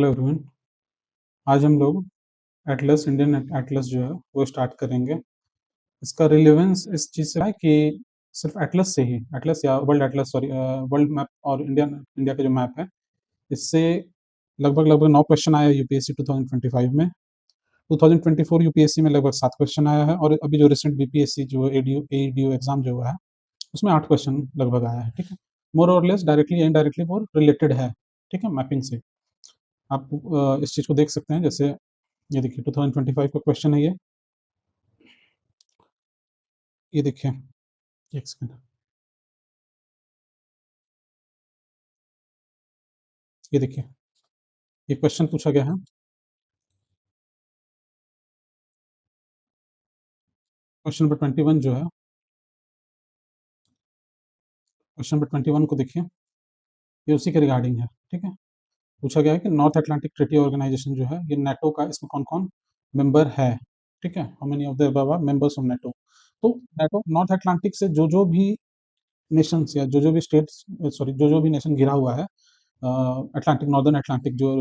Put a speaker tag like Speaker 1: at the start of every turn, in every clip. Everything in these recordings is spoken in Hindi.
Speaker 1: Hello everyone. आज हम लोग एटलस इंडियन एटलस जो है वो स्टार्ट करेंगे। इसका रिलेवेंस इस चीज़ से है कि सिर्फ एटलस से ही एटलस या world Atlas sorry world map और इंडिया का जो मैप है इससे लगभग लगभग 9 क्वेश्चन आया यूपीएससी 2025 में। 2024 यूपीएससी में लगभग 7 क्वेश्चन आया है और अभी जो रिसेंट बीपीएससी जो एडीओ एग्जाम जो हुआ है उसमें 8 क्वेश्चन लगभग आया है। ठीक है, मोर और लेस डायरेक्टली या इनडायरेक्टली वो रिलेटेड है। ठीक है, मैपिंग से आप इस चीज़ को देख सकते हैं। जैसे ये देखिए 2025 का क्वेश्चन है ये देखिए, एक सेकंड, ये देखिए, ये क्वेश्चन पूछा गया है। क्वेश्चन नंबर 21 जो है, क्वेश्चन नंबर 21 को देखिए, ये उसी के रिगार्डिंग है। ठीक है, पूछा गया है कि नॉर्थ अटलांटिक ट्रीटी ऑर्गेनाइजेशन जो है ये नाटो का, इसमें कौन कौन मेंबर है। ठीक है, how many of the above are members of NATO. तो नाटो नॉर्थ अटलांटिक से जो जो भी नेशंस या जो जो भी स्टेट्स, सॉरी, जो जो भी नेशन घिरा हुआ है अटलांटिक, नॉर्दर्न अटलांटिक जो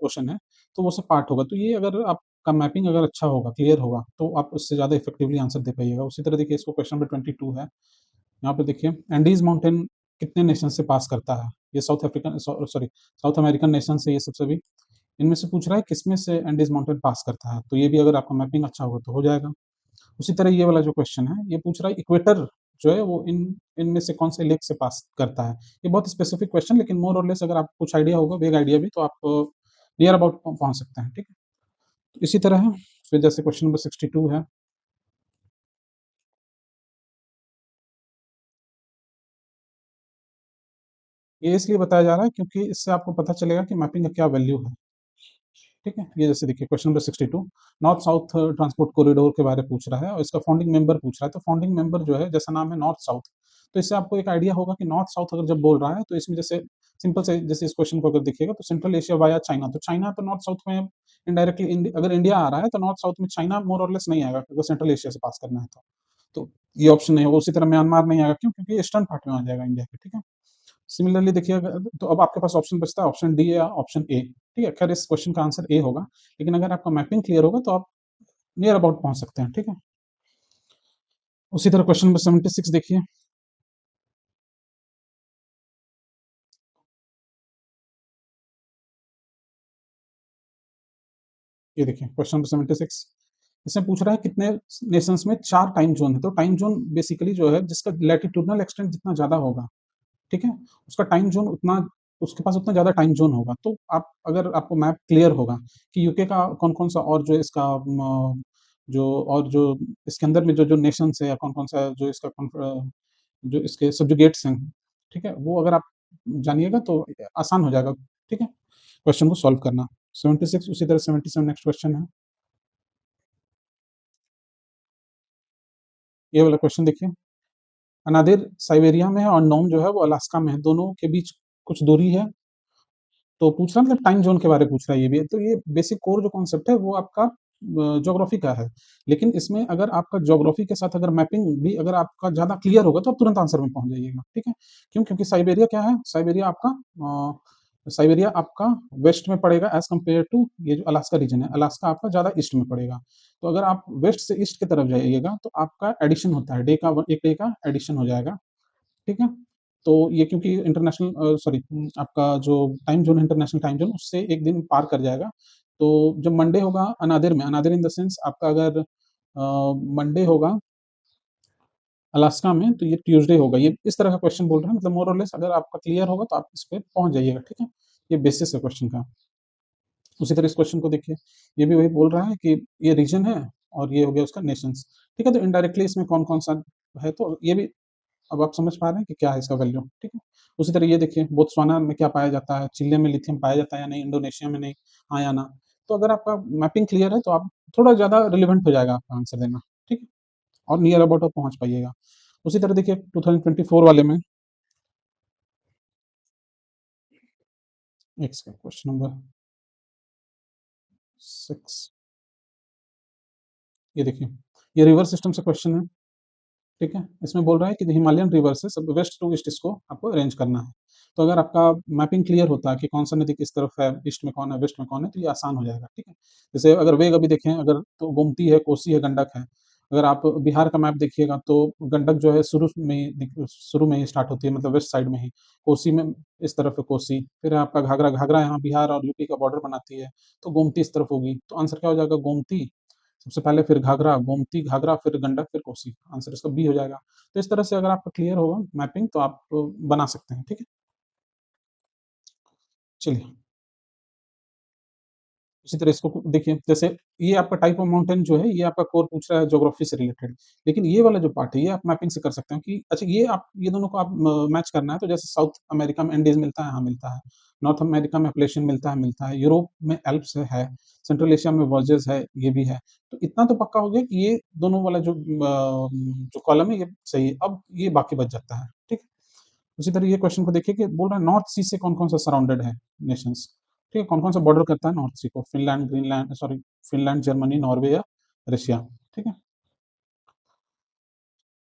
Speaker 1: ओशन है, तो वो सब पार्ट होगा। तो ये अगर आपका मैपिंग अगर अच्छा होगा, क्लियर होगा, तो आप उससे ज़्यादा इफेक्टिवली आंसर दे पाइएगा। उसी तरह देखिए, इसको क्वेश्चन नंबर 22 है। यहाँ पे देखिए, एंडीज माउंटेन कितने नेशन से पास करता है। ये south African, sorry, south American nation से ये सब सभी, इनमें से पूछ रहा है किसमें से एंडीज माउंटेन पास करता है। तो ये भी अगर आपका मैपिंग अच्छा होगा तो हो जाएगा। उसी तरह ये वाला जो क्वेश्चन है ये पूछ रहा है इक्वेटर जो है वो इन इनमें से कौन से लेक से पास करता है। ये बहुत स्पेसिफिक क्वेश्चन, लेकिन मोर और लेस अगर आपको कुछ आइडिया होगा, वेग आइडिया भी, तो आप नियर अबाउट पहुंच सकते हैं। ठीक है, तो इसी तरह है। फिर जैसे क्वेश्चन नंबर 62 है, ये इसलिए बताया जा रहा है क्योंकि इससे आपको पता चलेगा कि मैपिंग का क्या वैल्यू है। ठीक है, ये जैसे देखिए question number 62 north south transport corridor के बारे में पूछ रहा है और इसका फाउंडिंग मेंबर पूछ रहा है। तो फाउंडिंग मेंबर जो है, जैसा नाम है नॉर्थ साउथ, तो इससे आपको एक आइडिया होगा कि नॉर्थ साउथ अगर जब बोल रहा है तो इसमें जैसे सिंपल से, जैसे इस क्वेश्चन को अगर देखिएगा तो सेंट्रल एशिया वाया चाइना, तो चाइना तो नॉर्थ साउथ में इनडायरेक्टली, अगर इंडिया आ रहा है तो नॉर्थ साउथ में चाइना मोर और लेस नहीं आएगा, अगर सेंट्रल एशिया से पास करना है तो ये ऑप्शन नहीं होगा। उसी तरह म्यांमार नहीं आएगा, क्यों? क्योंकि ईस्टर्न पार्ट में आ जाएगा इंडिया के। ठीक है, सिमिलरली देखिए, तो अब आपके पास ऑप्शन बचता है ऑप्शन डी या ऑप्शन ए। ठीक है, खैर इस क्वेश्चन का आंसर ए होगा, लेकिन अगर आपका मैपिंग क्लियर होगा तो आप नियर अबाउट पहुंच सकते हैं। ठीक है, उसी तरह क्वेश्चन नंबर 76 देखिए, ये देखिए क्वेश्चन नंबर 76, इसमें पूछ रहा है कितने नेशंस में 4 टाइम जोन है। तो टाइम जोन बेसिकली जो है, जिसका लैटिट्यूडनल एक्सटेंट जितना ज्यादा होगा, ठीक है, उसका टाइम जोन उतना, उसके पास उतना ज्यादा टाइम जोन होगा। तो आप, अगर आपको मैप क्लियर होगा कि यूके का कौन कौन सा, और जो इसका जो, और जो इसके अंदर में जो जो नेशन है, या कौन कौन सा जो इसका जो इसके सब्जुगेट्स हैं, ठीक है, वो अगर आप जानिएगा तो आसान हो जाएगा। ठीक है, क्वेश्चन को सॉल्व करना। 76, उसी तरह 77 नेक्स्ट क्वेश्चन है। ये वाला क्वेश्चन देखिए, अनादिर साइबेरिया में है और नोम जो है वो अलास्का में है, दोनों के बीच कुछ दूरी है। तो पूछ रहा है, मतलब टाइम जोन के बारे में पूछ रहा है ये भी। तो ये बेसिक कोर जो कॉन्सेप्ट है वो आपका ज्योग्राफी का है, लेकिन इसमें अगर आपका ज्योग्राफी के साथ अगर मैपिंग भी अगर आपका ज्यादा क्लियर होगा तो आप तुरंत आंसर में पहुंच जाइएगा। ठीक है, क्यों? क्योंकि साइबेरिया क्या है, साइबेरिया आपका वेस्ट में पड़ेगा एज कम्पेयर टू ये जो अलास्का रीजन है, अलास्का आपका ज्यादा ईस्ट में पड़ेगा। तो अगर आप वेस्ट से ईस्ट की तरफ जाइएगा तो आपका एडिशन होता है, डे का, एक डे का एडिशन हो जाएगा। ठीक है, तो ये क्योंकि इंटरनेशनल, सॉरी, आपका जो टाइम जोन है, इंटरनेशनल टाइम जोन, उससे एक दिन पार कर जाएगा। तो जब मंडे होगा अनादिर में, अनादिर इन द सेंस आपका अगर मंडे होगा अलास्का में, तो ये ट्यूसडे होगा। ये इस तरह का क्वेश्चन बोल रहे हैं, मतलब मोर और लेस अगर आपका क्लियर होगा तो आप इस पे पहुंच जाइएगा। ठीक है, ये बेसिस है क्वेश्चन का। उसी तरह इस क्वेश्चन को देखिए, ये भी वही बोल रहा है कि ये रीजन है और ये हो गया उसका नेशंस। ठीक है, तो इनडायरेक्टली इसमें कौन कौन सा है, तो ये भी अब आप समझ पा रहे हैं कि क्या है इसका वैल्यू। ठीक है, उसी तरह ये देखिए, बोत्सवाना में क्या पाया जाता है, चिले में लिथियम पाया जाता है या नहीं, इंडोनेशिया में नहीं, हाँ या ना। तो अगर आपका मैपिंग क्लियर है तो आप थोड़ा ज़्यादा रिलेवेंट हो जाएगा आपका आंसर देना। ठीक है, और नियर अबाउट आप पहुँच पाइएगा। उसी तरह देखिए 2024 वाले में, एक सेकंड, क्वेश्चन नंबर 6, ये देखिए, ये रिवर सिस्टम से क्वेश्चन है। ठीक है, इसमें बोल रहा है कि हिमालयन रिवर से सब वेस्ट टू ईस्ट इसको आपको अरेंज करना है। तो अगर आपका मैपिंग क्लियर होता है कि कौन सा नदी किस तरफ है, ईस्ट में कौन है, वेस्ट में कौन है, तो ये आसान हो जाएगा, ठीक है। जैसे अगर वेग अभी देखें, अगर तो गोमती है, कोसी है, गंडक है। अगर आप बिहार का मैप देखिएगा तो गंडक जो है शुरू में ही स्टार्ट होती है, मतलब वेस्ट साइड में ही। कोसी में इस तरफ है कोसी, फिर आपका घाघरा, घाघरा यहाँ बिहार और यूपी का बॉर्डर बनाती है, तो गोमती इस तरफ होगी। तो आंसर क्या हो जाएगा? गोमती सबसे पहले, फिर घाघरा, गोमती, घाघरा, फिर गंडक, फिर कोसी। आंसर इसका बी हो जाएगा। तो इस तरह से अगर आपका क्लियर होगा मैपिंग तो आप बना सकते हैं, ठीक है। चलिए, इसी तरह इसको देखिए, जैसे ये आपका टाइप ऑफ माउंटेन जो है, ये आपका कोर पूछ रहा है ज्योग्राफी से रिलेटेड। लेकिन ये वाला जो पार्ट है, ये आप मैपिंग से कर सकते हो कि अच्छा, ये आप ये दोनों को आप मैच करना है, तो जैसे साउथ अमेरिका में एंडीज मिलता है, हाँ मिलता है। नॉर्थ अमेरिका में अपलेशियन मिलता है। यूरोप में एल्प्स है। सेंट्रल एशिया में वॉल्जेस है, ये भी है। तो इतना तो पक्का हो गया कि ये दोनों वाला जो कॉलम है, ये सही है। अब ये बाकी बच जाता है, ठीक है। उसी तरह ये क्वेश्चन को देखिए कि बोल रहा है नॉर्थ सी से कौन-कौन सा सराउंडेड है नेशंस, ठीक है? कौन-कौन सा बॉर्डर करता है नॉर्थ सी को? फिनलैंड, जर्मनी, नॉर्वे या रशिया, ठीक है?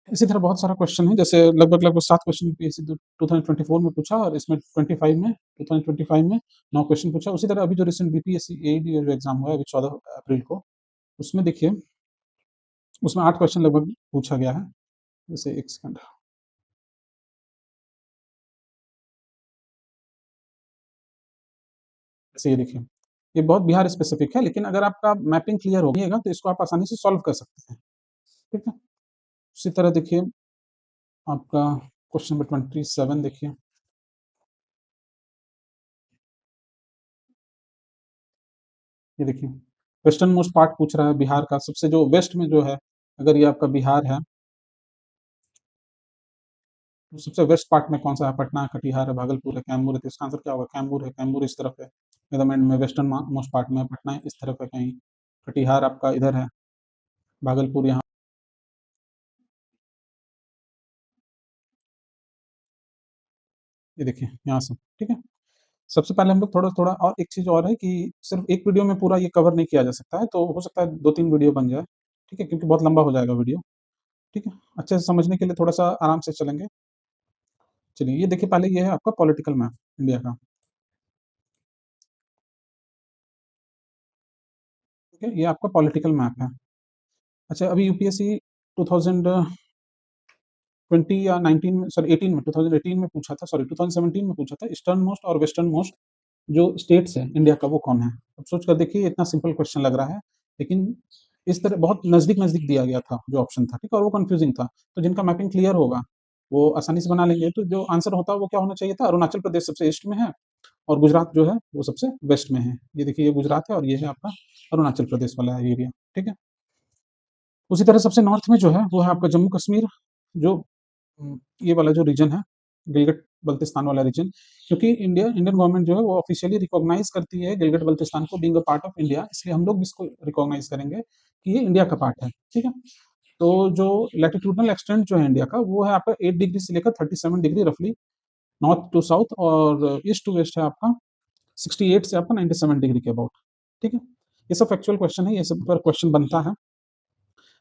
Speaker 1: इसी तरह बहुत सारा क्वेश्चन है, जैसे लगभग-लगभग 7 क्वेश्चन यूपीएससी 2024 में पूछा और इसमें 2025 में 9 क्वेश्चन पूछा। उसी तरह अभी जो रिसेंट बीपीएससी एईडी जो एग्ज़ाम हुआ है अभी 14 अप्रैल को, उसमें देखिए, उसमें 8 क्वेश्चन लगभग पूछा गया है। जैसे 1 सेकंड, जैसे ये देखिए, ये बहुत बिहार स्पेसिफिक है, लेकिन अगर आपका मैपिंग क्लियर होगा तो इसको आप आसानी से सॉल्व कर सकते हैं, ठीक है? उसी तरह देखिए, आपका क्वेश्चन नंबर 27 देखिए, ये देखिए, वेस्टर्न मोस्ट पार्ट पूछ रहा है बिहार का, सबसे जो वेस्ट में जो है, अगर ये आपका बिहार है, तो सबसे वेस्ट पार्ट में कौन सा है? पटना है, कटिहार है, भागलपुर है, कैमूर है, तो इसका आंसर क्या होगा? कैमूर है, कैमूर इस तरफ है, एकदम एंड में वेस्टर्न मोस्ट पार्ट में है, पटना इस तरफ है कहीं, कटिहार आपका इधर है, भागलपुर यहाँ, ये देखिए यहाँ से, ठीक है। सबसे पहले हम लोग थोड़ा-थोड़ा, और एक चीज़ और है कि सिर्फ़ एक वीडियो में पूरा ये कवर नहीं किया जा सकता है, तो हो सकता है 2-3 वीडियो बन जाए, ठीक है? क्योंकि बहुत लंबा हो जाएगा वीडियो, ठीक है? अच्छे से समझने के लिए थोड़ा-सा आराम से चलेंगे। चलिए, ये देखिए, पहले ये है आपका पॉलिटिकल मैप इंडिया का, ठीक है? ये आपका पॉलिटिकल मैप है। अच्छा, अभी यूपीएससी 2020 या 19 में, सॉरी 18 में, 2018 में पूछा था, सॉरी 2017 में पूछा था, ईस्टर्न मोस्ट और वेस्टर्न मोस्ट जो स्टेट्स हैं इंडिया का, वो कौन है? अब सोच कर देखिए, इतना सिंपल क्वेश्चन लग रहा है, लेकिन इस तरह बहुत नज़दीक-नज़दीक दिया गया था जो ऑप्शन था, ठीक है? और वो कन्फ्यूज़िंग था। तो जिनका मैपिंग क्लियर होगा, वो आसानी से बना लेंगे। तो जो आंसर होता है वो क्या होना चाहिए था? अरुणाचल प्रदेश सबसे ईस्ट में है और गुजरात जो है वो सबसे वेस्ट में है। ये देखिए, ये गुजरात है और ये है आपका अरुणाचल प्रदेश वाला एरिया, ठीक है? उसी तरह सबसे नॉर्थ में जो है वो है आपका जम्मू कश्मीर, जो ये वाला जो रीजन है, गिलगित बल्तिस्तान वाला रीजन, क्योंकि इंडियन गवर्नमेंट जो है वो ऑफिशियली रिकॉग्नाइज करती है गिलगित बल्तिस्तान को being a part of India, इसलिए हम लोग भी इसको रिकॉग्नाइज करेंगे कि ये इंडिया का पार्ट है, ठीक है। तो जो लैटिट्यूडनल एक्सटेंट जो है इंडिया का, वो है आपका 8 डिग्री से लेकर 37 डिग्री रफली, नॉर्थ टू साउथ, और ईस्ट टू वेस्ट है आपका 68 से आपका 97 डिग्री के अबाउट, ठीक है। ये सब फैक्चुअल क्वेश्चन है, ये सब पर क्वेश्चन बनता है।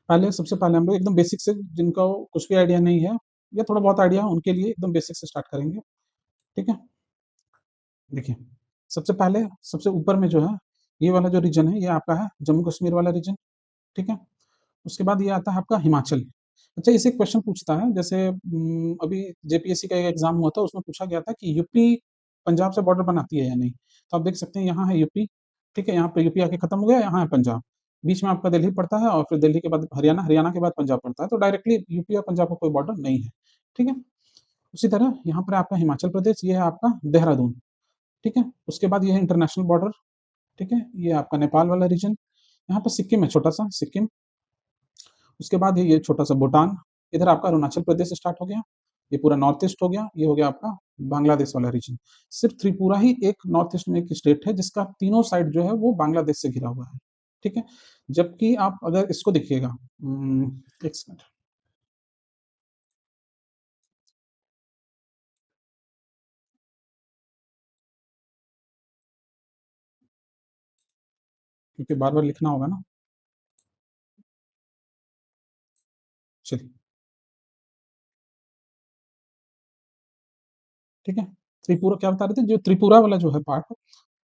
Speaker 1: पहले सबसे पहले हम लोग एकदम बेसिक से, जिनको कुछ भी आइडिया नहीं है या थोड़ा बहुत आइडिया है, उनके लिए एकदम बेसिक से स्टार्ट करेंगे, ठीक है। देखिए, सबसे पहले सबसे ऊपर में जो है, ये वाला जो रीजन है, ये आपका है जम्मू कश्मीर वाला रीजन, ठीक है। उसके बाद ये आता है आपका हिमाचल। अच्छा, इससे एक क्वेश्चन पूछता है, जैसे अभी जेपीएससी का एक एग्जाम हुआ था, उसमें पूछा गया था कि यूपी पंजाब से बॉर्डर बनाती है या नहीं? तो आप देख सकते हैं, यहाँ है यूपी, ठीक है, यहाँ पे यूपी आके खत्म हो गया, यहाँ है पंजाब, बीच में आपका दिल्ली पड़ता है, और फिर दिल्ली के बाद हरियाणा, हरियाणा के बाद पंजाब पड़ता है, तो डायरेक्टली यूपी और पंजाब का कोई बॉर्डर नहीं है, ठीक है। उसी तरह यहाँ पर आपका हिमाचल प्रदेश, ये है आपका देहरादून, ठीक है। उसके बाद ये है इंटरनेशनल बॉर्डर, ठीक है, ये आपका नेपाल वाला रीजन। यहाँ पे सिक्किम है, छोटा सा सिक्किम। उसके बाद है ये छोटा सा भूटान। इधर आपका अरुणाचल प्रदेश स्टार्ट हो गया, ये पूरा नॉर्थ ईस्ट हो गया, ये हो गया आपका बांग्लादेश वाला रीजन। सिर्फ त्रिपुरा ही एक नॉर्थ ईस्ट में एक स्टेट है जिसका तीनों साइड जो है वो बांग्लादेश से घिरा हुआ है, ठीक है। जबकि आप अगर इसको देखिएगा, एक सेकंड, क्योंकि बार बार लिखना होगा ना, चलिए, ठीक है। त्रिपुरा क्या बता रहे थे, जो त्रिपुरा वाला जो है पार्ट,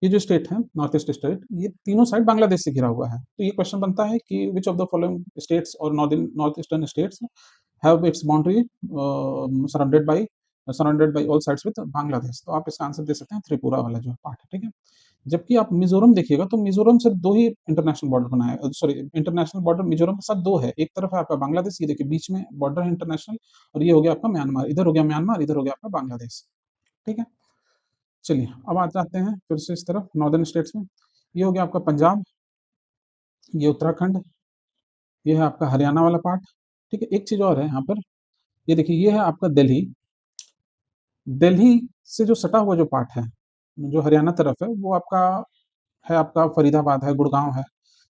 Speaker 1: ये जो स्टेट है नॉर्थ ईस्ट स्टेट, ये तीनों साइड बांग्लादेश से घिरा हुआ है। तो ये क्वेश्चन बनता है कि which of the following states और north eastern states have its boundary surrounded by all sides with Bangladesh. तो आप इसका आंसर दे सकते हैं त्रिपुरा वाला जो पार्ट है, ठीक है। जबकि आप मिजोरम देखिएगा तो मिजोरम सिर्फ दो ही इंटरनेशनल बॉर्डर बनाया है, सॉरी इंटरनेशनल बॉर्डर मिजोरम के साथ दो है, एक तरफ है आपका बांग्लादेश, ये देखिए बीच में बॉर्डर है इंटरनेशनल, और ये हो गया आपका म्यांमार, इधर हो गया म्यांमार, इधर हो गया आपका बांग्लादेश, ठीक है। चलिए अब आ जाते हैं फिर से इस तरफ नॉर्दर्न स्टेट्स में। ये हो गया आपका पंजाब, ये उत्तराखंड, ये है आपका हरियाणा वाला पार्ट, ठीक है। एक चीज और है यहाँ पर, ये देखिए ये है आपका दिल्ली। दिल्ली से जो सटा हुआ जो पार्ट है, जो हरियाणा तरफ है, वो आपका है, आपका फरीदाबाद है, गुड़गांव है।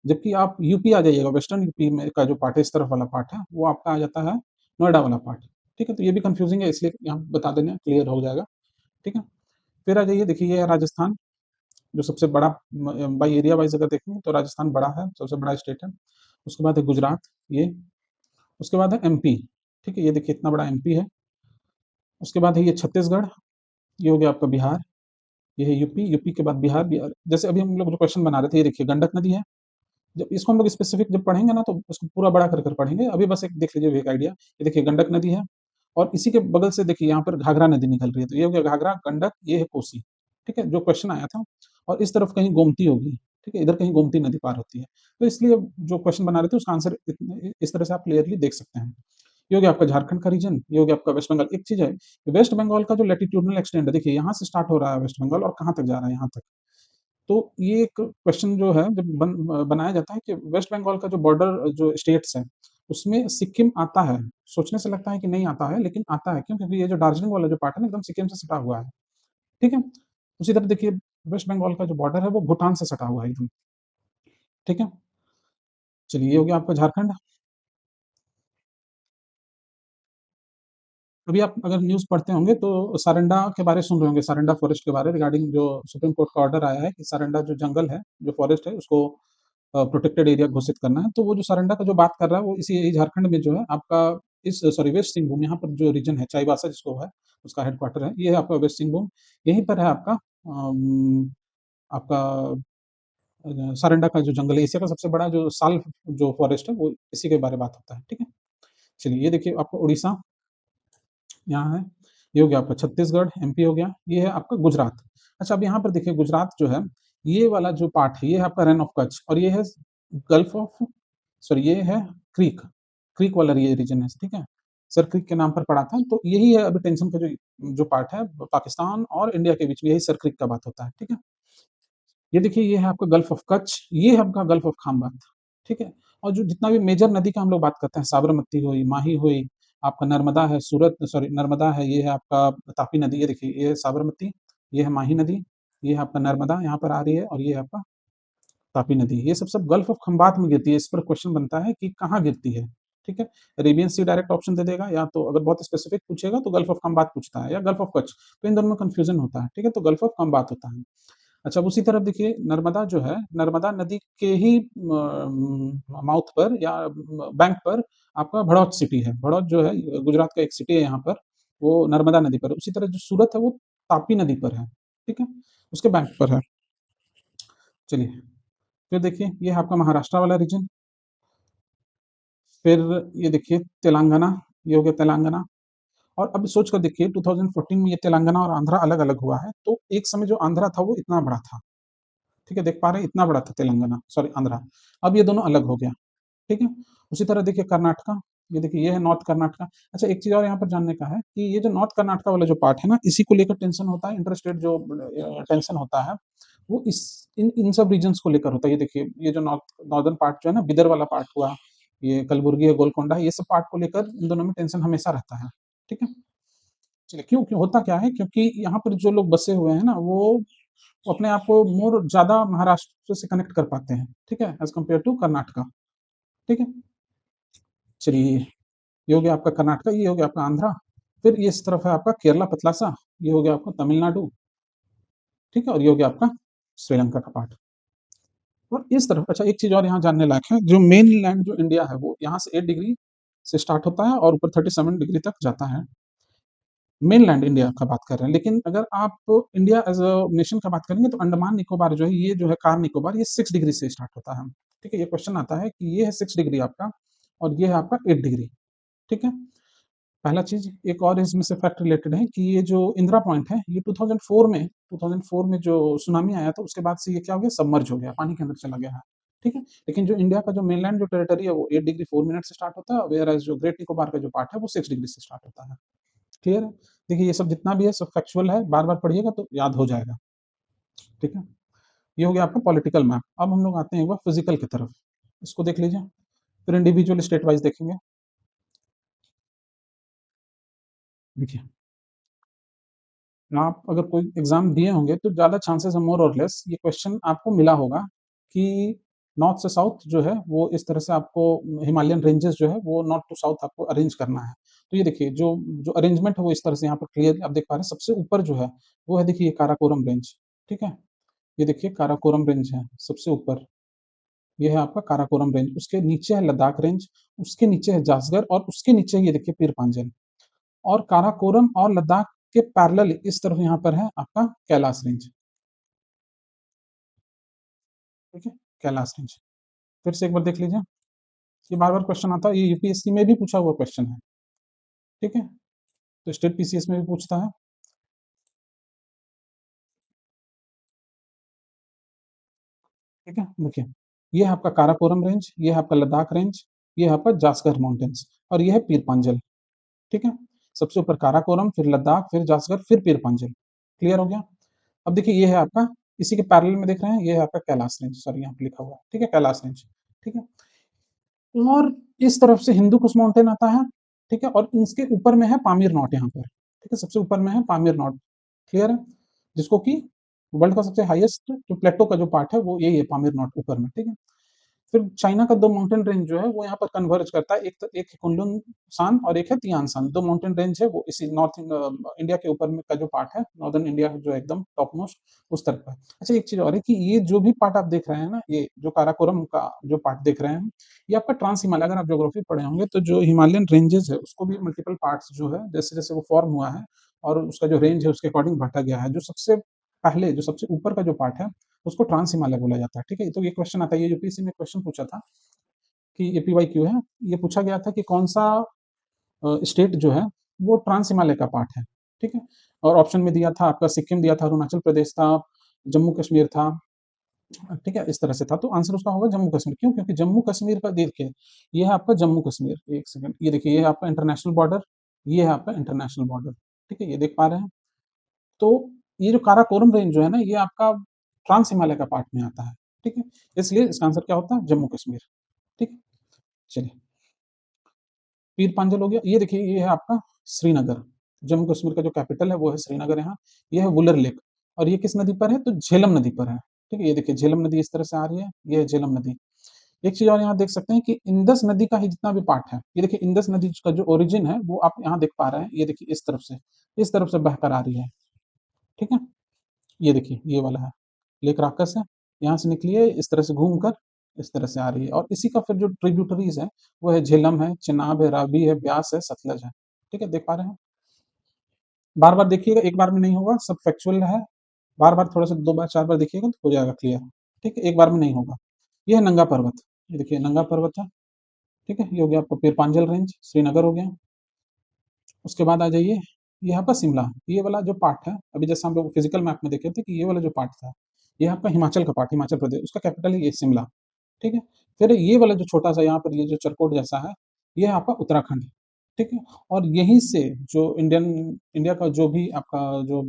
Speaker 1: जबकि आप यूपी आ जाइएगा, वेस्टर्न यूपी में का जो पार्ट है, इस तरफ वाला पार्ट है, वो आपका आ जाता है नोएडा वाला पार्ट, ठीक है। तो ये भी कंफ्यूजिंग है, इसलिए यहाँ बता देना क्लियर हो जाएगा, ठीक है। फिर आ जाइए, देखिए ये है राजस्थान, जो सबसे बड़ा बाई एरिया वाइज अगर देखेंगे तो राजस्थान बड़ा है, सबसे बड़ा स्टेट है। उसके बाद है गुजरात, ये। उसके बाद है एमपी, ठीक है, ये देखिए इतना बड़ा एमपी है। उसके बाद है ये छत्तीसगढ़, ये हो गया आपका बिहार, ये है यूपी, यूपी के बाद बिहार, बिहार जैसे अभी हम लोग जो क्वेश्चन बना रहे थे, ये देखिए गंडक नदी है। जब इसको हम लोग स्पेसिफिक जब पढ़ेंगे ना, तो उसको पूरा बड़ा कर कर पढ़ेंगे, अभी बस एक देख लीजिए एक आइडिया। ये देखिए गंडक नदी है, और इसी के बगल से देखिए यहाँ पर घाघरा नदी निकल रही है, तो ये हो गया घाघरा, गंडक, ये है कोसी, ठीक है, जो क्वेश्चन आया था। और इस तरफ कहीं गोमती होगी, ठीक है, इधर कहीं गोमती नदी पार होती है। तो इसलिए जो क्वेश्चन बना रहे थे उसका आंसर इस तरह से आप क्लियरली देख सकते हैं। ये हो गया आपका झारखंड का रीजन, ये हो गया आपका वेस्ट बंगाल। एक चीज है, वेस्ट बंगाल का जो लैटिट्यूडनल एक्सटेंड है, देखिए यहाँ से स्टार्ट हो रहा है वेस्ट बंगाल, और कहाँ तक जा रहा है, यहाँ तक। तो ये एक क्वेश्चन जो है जब बनाया जाता है कि वेस्ट बंगाल का जो बॉर्डर जो स्टेट्स है, उसमें सिक्किम आता है। सोचने से लगता है कि नहीं आता है, लेकिन आता है, क्यों? क्योंकि ये जो दार्जिलिंग वाला जो पार्ट है ना, एकदम सिक्किम से सटा हुआ है, ठीक है। उसी तरह देखिए वेस्ट बंगाल का जो बॉर्डर है वो भूटान से सटा हुआ है एकदम, ठीक है। चलिए ये हो गया आपका झारखंड। अभी आप अगर न्यूज़ पढ़ते होंगे तो सारंडा के बारे सुन रहे होंगे, सारंडा फॉरेस्ट के बारे, रिगार्डिंग जो सुप्रीम कोर्ट का ऑर्डर आया है कि सारंडा जो जंगल है, जो फॉरेस्ट है, उसको प्रोटेक्टेड एरिया घोषित करना है। तो वो जो सारंडा का जो बात कर रहा है, वो इसी यही झारखंड में जो है आपका, इस सॉरी वेस्ट सिंहभूम, यहाँ पर जो रीजन है चाईबासा जिसको है, उसका हेडक्वार्टर है, ये है आपका वेस्ट सिंहभूम। यहीं पर है आपका आपका सारंडा का जो जंगल है, एशिया का सबसे बड़ा जो साल जो फॉरेस्ट है, वो इसी के बारे में बात होता है, ठीक है। चलिए ये देखिए आपका उड़ीसा यहाँ है, ये हो गया आपका छत्तीसगढ़, एमपी हो गया, ये है आपका गुजरात। अच्छा अब यहाँ पर देखिए गुजरात जो है, ये वाला जो पार्ट है, ये है आपका रन ऑफ कच्छ, और ये है गल्फ ऑफ, सॉरी ये है क्रीक, क्रीक वाला ये रीजन है, ठीक है। सर क्रीक के नाम पर पड़ा था, तो यही है अभी टेंशन का जो पार्ट है, पाकिस्तान और इंडिया के बीच में यही सर क्रीक का बात होता है, ठीक है। ये देखिए ये है आपका गल्फ ऑफ कच्छ, ये है आपका गल्फ ऑफ खामबात, ठीक है। और जो जितना भी मेजर नदी का हम लोग बात करते हैं, साबरमती हुई, माही हुई, आपका नर्मदा है, सूरत सॉरी नर्मदा है, ये है आपका तापी नदी, ये देखिए ये है साबरमती, ये है माही नदी, ये है आपका नर्मदा यहाँ पर आ रही है, और ये है आपका तापी नदी, ये सब गल्फ ऑफ खंबात में गिरती है। इस पर क्वेश्चन बनता है कि कहाँ गिरती है, ठीक है। अरेबियन सी डायरेक्ट ऑप्शन दे देगा, या तो अगर बहुत स्पेसिफिक पूछेगा तो गल्फ ऑफ खंबात पूछता है, या गल्फ ऑफ कच्छ, तो इन दोनों में कंफ्यूजन होता है, ठीक है। तो गल्फ ऑफ खंबात होता है। अच्छा अब उसी तरफ देखिए नर्मदा जो है, नर्मदा नदी के ही माउथ पर या बैंक पर आपका भड़ौत सिटी है, भड़ौत जो है गुजरात का एक सिटी है यहाँ पर, वो नर्मदा नदी पर है। उसी तरह जो सूरत है वो तापी नदी पर है, ठीक है, उसके बैंक पर है। चलिए फिर देखिए ये है आपका महाराष्ट्र वाला रीजन। फिर ये देखिए तेलंगाना, ये हो गया तेलंगाना। और अब सोच कर देखिए 2014 में ये तेलंगाना और आंध्रा अलग अलग हुआ है, तो एक समय जो आंध्रा था वो इतना बड़ा था, ठीक है, देख पा रहे हैं इतना बड़ा था तेलंगाना, सॉरी आंध्रा। अब ये दोनों अलग हो गया, ठीक है। उसी तरह देखिए कर्नाटका, ये देखिए ये है नॉर्थ कर्नाटका। अच्छा एक चीज और यहाँ पर जानने का है कि ये जो नॉर्थ कर्नाटका वाला जो पार्ट है ना, इसी को लेकर टेंशन होता है, इंटरस्टेट जो टेंशन होता है, वो इस इन इन सब रीजन्स को लेकर होता है। ये देखिए ये जो नॉर्दर्न पार्ट जो है ना, बिदर वाला पार्ट हुआ, ये कलबुर्गी है, गोलकोंडा है, ये सब पार्ट को लेकर इन दोनों में टेंशन हमेशा रहता है, ठीक है। चलिए क्यों क्यों होता क्या है, क्योंकि यहाँ पर जो लोग बसे हुए हैं ना, वो अपने आप को मोर ज़्यादा महाराष्ट्र से कनेक्ट कर पाते हैं, ठीक है, एज़ कम्पेयर टू कर्नाटका, ठीक है। चलिए ये हो गया आपका कर्नाटका, ये हो गया आपका आंध्रा। फिर ये इस तरफ है आपका केरला पतलासा, ये हो गया आपका तमिलनाडु, ठीक है, और ये हो गया आपका श्रीलंका का पार्ट। और इस तरफ अच्छा एक चीज़ और यहाँ जानने लायक है, जो मेन लैंड जो इंडिया है वो यहाँ से 8 डिग्री से स्टार्ट होता है और ऊपर 37 डिग्री तक जाता है। मेनलैंड इंडिया का बात कर रहे हैं, लेकिन अगर आप इंडिया एज़ अ नेशन का बात करेंगे तो अंडमान निकोबार जो है, ये जो है कार निकोबार, ये 6 डिग्री से स्टार्ट होता है। ठीक है? ये क्वेश्चन आता है कि ये है 6 डिग्री आपका और ये है आपका 8 डिग्री। ठीक है? पहला चीज़ एक और इसमें से फैक्ट रिलेटेड है कि ये जो इंदिरा पॉइंट है, ये 2004 में जो सुनामी आया था, उसके बाद से ये क्या हो गया, सबमर्ज हो गया, पानी के अंदर चला गया है। ठीक है? लेकिन जो इंडिया का जो मेनलैंड जो टेरिटरी है, वो 8 डिग्री 4 मिनट से स्टार्ट होता है, व्हेयर एज़ जो ग्रेट निकोबार का जो पार्ट है, वो 6 डिग्री से स्टार्ट होता है। क्लियर है? देखिए ये सब जितना भी है सब फैक्चुअल है, बार-बार पढ़िएगा तो याद हो जाएगा। ठीक है? ये हो गया आपका पॉलिटिकल मैप। अब हम लोग आते हैं एक बार फिज़िकल की तरफ। इसको देख लीजिए, फिर इंडिविजुअल स्टेट वाइज़ देखेंगे। देखिए, आप अगर कोई एग्ज़ाम दिए होंगे तो ज़्यादा चांसेस है मोर और लेस ये क्वेश्चन आपको मिला होगा कि नॉर्थ से साउथ जो है वो इस तरह से आपको हिमालयन रेंजेस जो है वो नॉर्थ टू साउथ आपको अरेंज करना है। तो ये देखिए जो जो अरेंजमेंट है वो इस तरह से यहाँ पर क्लियर आप देख पा रहे हैं, सबसे ऊपर जो है वो है देखिए काराकोरम रेंज। ठीक है? ये देखिए काराकोरम रेंज है सबसे ऊपर, ये है आपका काराकोरम रेंज, उसके नीचे है लद्दाख रेंज, उसके नीचे है जासगर और उसके नीचे ये देखिए पीर पांजल। और काराकोरम और लद्दाख के पैरेलल इस तरफ यहाँ पर है आपका कैलाश रेंज। ठीक है? कैलाश रेंज। फिर से एक बार देख लीजिए, ये बार-बार क्वेश्चन आता है, ये यूपीएससी में भी पूछा हुआ क्वेश्चन है। ठीक है? तो स्टेट पीसीएस में भी पूछता है। ठीक है? देखिए, ये है आपका काराकोरम रेंज, ये है आपका लद्दाख रेंज, ये है आपका जासकर माउंटेन्स और ये है पीर पांजल। ठीक है? सबसे ऊपर काराकोरम, फिर लद्दाख, फिर जासकर, फिर पीर पांजल। क्लियर हो गया? अब देखिए ये है आपका इसी के पैरेलल में देख रहे हैं, ये है आपका कैलाश रेंज, सॉरी यहाँ पे लिखा हुआ है। ठीक है? कैलाश रेंज। ठीक है? और इस तरफ से हिंदू कुश माउंटेन आता है। ठीक है? और इसके ऊपर में है पामीर नॉट यहाँ पर। ठीक है? सबसे ऊपर में है पामीर नॉट। क्लियर है? जिसको कि वर्ल्ड का सबसे हाईएस्ट जो प्लेटो का जो पार्ट है वो यही है पामीर नॉट ऊपर में। ठीक है? फिर चाइना का 2 माउंटेन रेंज जो है वो यहाँ पर कन्वर्ज करता है। एक है कुनलुन सान और एक है तियान सान। 2 माउंटेन रेंज है वो इसी इंडिया के ऊपर में का जो पार्ट है, नॉर्दर्न इंडिया जो एकदम टॉप मोस्ट उस तरफ का है। अच्छा एक चीज़ और है कि ये जो भी पार्ट आप देख रहे हैं ना, ये जो काराकोरम का जो पार्ट देख रहे हैं, ये आपका ट्रांस हिमालय, अगर आप ज्योग्राफी पढ़े होंगे तो जो हिमालयन रेंजेस है उसको भी मल्टीपल पार्ट्स जो है जैसे-जैसे वो फॉर्म हुआ है और उसका जो रेंज है उसके अकॉर्डिंग बाँटा गया है। जो सबसे पहले जो सबसे ऊपर का जो पार्ट है उसको ट्रांस हिमालय बोला जाता है। ठीक है? तो ये क्वेश्चन आता है, ये यूपीएससी में क्वेश्चन पूछा था कि ये पीवाईक्यू है, ये पूछा गया था कि कौन-सा स्टेट जो है वो ट्रांस हिमालय का पार्ट है। ठीक है? और ऑप्शन में दिया था आपका सिक्किम दिया था, अरुणाचल प्रदेश था, जम्मू कश्मीर था। ठीक है? इस तरह से था, तो आंसर उसका होगा जम्मू कश्मीर। क्यों? क्योंकि जम्मू कश्मीर का देखिए, ये है आपका जम्मू कश्मीर, 1 सेकंड, ये देखिए ये है आपका इंटरनेशनल बॉर्डर, ये है आपका इंटरनेशनल बॉर्डर। ठीक है? ये देख पा रहे हैं? तो ये जो काराकोरम रेंज जो है ना, ये आपका ट्रांस हिमालय का पार्ट में आता है। ठीक है? इसलिए इसका आंसर क्या होता है? जम्मू कश्मीर। ठीक है? चलिए, पीर पांजल हो गया। ये देखिए ये है आपका श्रीनगर, जम्मू कश्मीर का जो कैपिटल है वो है श्रीनगर यहाँ। ये है वुलर लेक और ये किस नदी पर है? तो झेलम नदी पर है। ठीक है? ये देखिए झेलम नदी इस तरह से आ रही है, ये है झेलम नदी। एक चीज़ और यहाँ देख सकते हैं कि इंडस नदी का ही जितना भी पार्ट है, ये देखिए इंडस नदी का जो ओरिजिन है वो आप यहाँ देख पा रहे हैं, ये देखिए इस तरफ से बहकर आ रही है। ठीक है? ये देखिए ये वाला है, लेक राकस है, यहाँ से निकली है, इस तरह से घूमकर इस तरह से आ रही है और इसी का फिर जो ट्रिब्यूटरीज़ है, वो है झेलम है, चेनाब है, रावी है, ब्यास है, सतलज है। ठीक है? देख पा रहे हैं? बार-बार देखिएगा, एक बार में नहीं होगा, सब फैक्चुअल है। बार-बार थोड़ा-सा 2 बार, 4 बार देखिएगा तो हो जाएगा क्लियर। ठीक है? एक बार में नहीं होगा। ये है नंगा पर्वत, ये देखिए नंगा पर्वत है। ठीक है? ये हो गया आपका पीरपांजल रेंज, श्रीनगर हो गया। उसके बाद आ जाइए, ये आपका शिमला, ये वाला जो पार्ट है, अभी जैसे हम लोग फिजिकल मैप में देखे थे कि ये वाला जो पार्ट था, ये आपका हिमाचल का पार्ट, हिमाचल प्रदेश, उसका कैपिटल है ये शिमला। ठीक है? फिर ये वाला जो छोटा-सा यहाँ पर ये जो चरकोट जैसा है, ये है आपका उत्तराखंड। ठीक है? और यहीं से जो इंडिया का जो भी आपका जो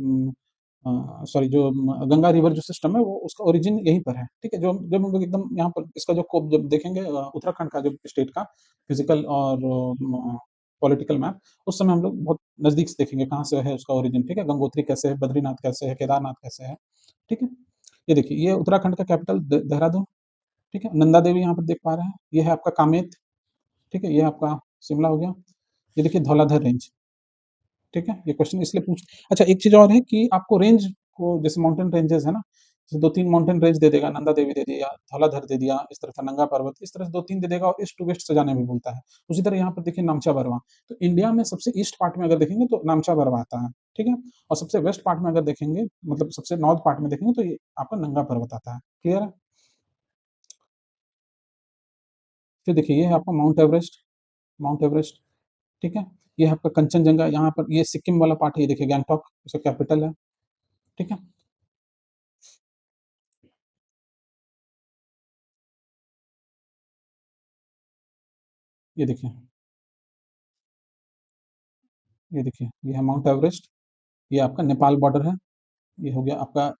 Speaker 1: सॉरी जो गंगा रिवर जो सिस्टम है वो उसका ओरिजिन यहीं पर है। ठीक है? जो जब हम लोग एकदम यहाँ पर इसका जो कोप जब देखेंगे उत्तराखंड का जो स्टेट का फिजिकल और पॉलिटिकल मैप, उस समय हम लोग बहुत नज़दीक से देखेंगे कहाँ से है उसका ओरिजिन। ठीक है? गंगोत्री कैसे है, बद्रीनाथ कैसे है, केदारनाथ कैसे है। ठीक है? ये देखिए ये उत्तराखंड का कैपिटल देहरादून। ठीक है? नंदा देवी यहाँ पर देख पा रहे हैं, ये है आपका कामेत। ठीक है? ये आपका शिमला हो गया। ये देखिए धौलाधर रेंज। ठीक है? ये क्वेश्चन इसलिए पूछ अच्छा एक चीज़ और है कि आपको रेंज को जैसे माउंटेन रेंजेज़ है ना, जैसे 2-3 माउंटेन रेंज दे देगा, नंदा देवी दे दिया, धौलाधर दे दिया, इस तरह से नंगा पर्वत, इस तरह से 2-3 दे देगा और ईस्ट टू वेस्ट से जाने भी बोलता है। उसी तरह यहाँ पर देखिए नामचा बरवा, तो इंडिया में सबसे ईस्ट पार्ट में अगर देखेंगे तो नामचा बरवा आता है, ठीक है? और सबसे वेस्ट पार्ट में अगर देखेंगे, मतलब सबसे नॉर्थ पार्ट में देखेंगे तो ये आपका नंगा पर्वत आता है, क्लियर है? फिर देखिए ये है आपका माउंट एवरेस्ट, माउंट एवरेस्ट, ठीक है? ये है आपका कंचनजंगा, यहाँ पर ये सिक्किम वाला पार्ट है, ये देखिए गैंगटॉक, इसका कैपिटल है, ठीक है? ये देखिए, ये देखिए, ये है माउंट एवरेस्ट, ये आपका नेपाल बॉर्डर है, ये हो गया आपका,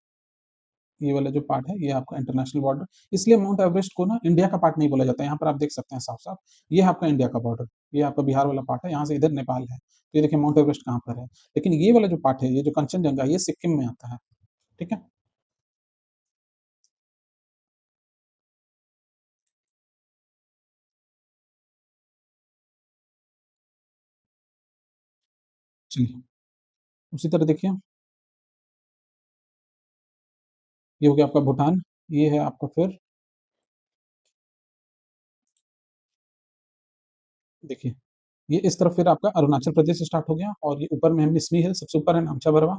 Speaker 1: ये वाला जो पार्ट है ये आपका इंटरनेशनल बॉर्डर, इसलिए माउंट एवरेस्ट को ना इंडिया का पार्ट नहीं बोला जाता है, यहाँ पर आप देख सकते हैं साफ साफ, ये है आपका इंडिया का बॉर्डर, ये आपका बिहार वाला पार्ट है, यहाँ से इधर नेपाल है, तो ये देखिए माउंट एवरेस्ट कहाँ पर है, लेकिन ये वाला जो पार्ट है, ये जो कंचनजंगा, ये सिक्किम में आता है, ठीक है? चलिए, उसी तरह देखिए, ये हो गया आपका भूटान, ये है आपका फिर, देखिए, ये इस तरफ फिर आपका अरुणाचल प्रदेश स्टार्ट हो गया, और ये ऊपर में है मिसमी हिल, सबसे ऊपर है नामचा बरवा,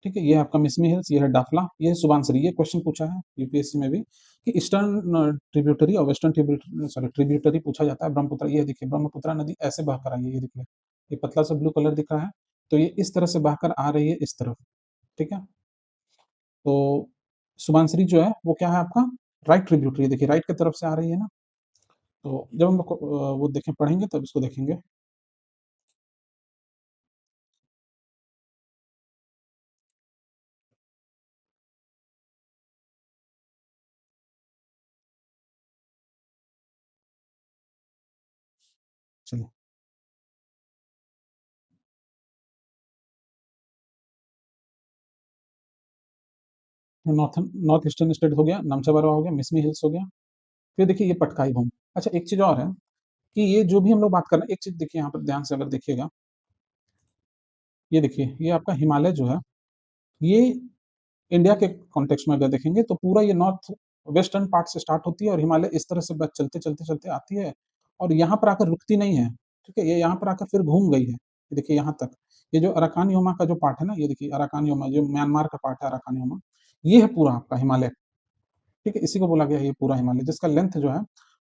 Speaker 1: ठीक है? ये है आपका मिसमी हिल्स, ये है डाफला, ये है सुबानसिरी, ये क्वेश्चन पूछा है यूपीएससी में भी, कि ईस्टर्न ट्रिब्यूटरी और वेस्टर्न ट्रिब्यूटरी, सॉरी ट्रिब्यूटरी पूछा जाता है ब्रह्मपुत्र, ये देखिए ब्रह्मपुत्र नदी ऐसे बहकर आई है, ये देखिए, ये पतला सा ब्लू कलर दिख रहा है, तो ये इस तरह से बहकर आ रही है इस तरफ, ठीक है? तो सुबानसिरी जो है वो क्या है आपका, राइट ट्रिब्यूटरी, देखिए राइट की तरफ से आ रही है ना, तो जब हम लोग वो देखें पढ़ेंगे तब इसको देखेंगे। चलिए, नॉर्थ नॉर्थ ईस्टर्न स्टेट हो गया, नामचा बरवा हो गया, मिसमी हिल्स हो गया, फिर देखिए ये पटकाई भूम। अच्छा एक चीज और है, कि ये जो भी हम लोग बात कर रहे हैं, एक चीज देखिए यहाँ पर ध्यान से अगर देखिएगा, ये देखिए ये आपका हिमालय जो है, ये इंडिया के कॉन्टेक्स्ट में अगर देखेंगे तो पूरा ये नॉर्थ वेस्टर्न पार्ट से स्टार्ट होती है और हिमालय इस तरह से बस चलते चलते चलते आती है, और यहाँ पर आकर रुकती नहीं है, ठीक है? ये यहाँ पर आकर फिर घूम गई है, ये देखिए यहाँ तक, ये जो अराकान योमा का जो पार्ट है ना, ये देखिए अराकान योमा जो म्यांमार का पार्ट है, अराकान योमा, ये है पूरा आपका हिमालय, ठीक है? इसी को बोला गया है ये पूरा हिमालय, जिसका लेंथ जो है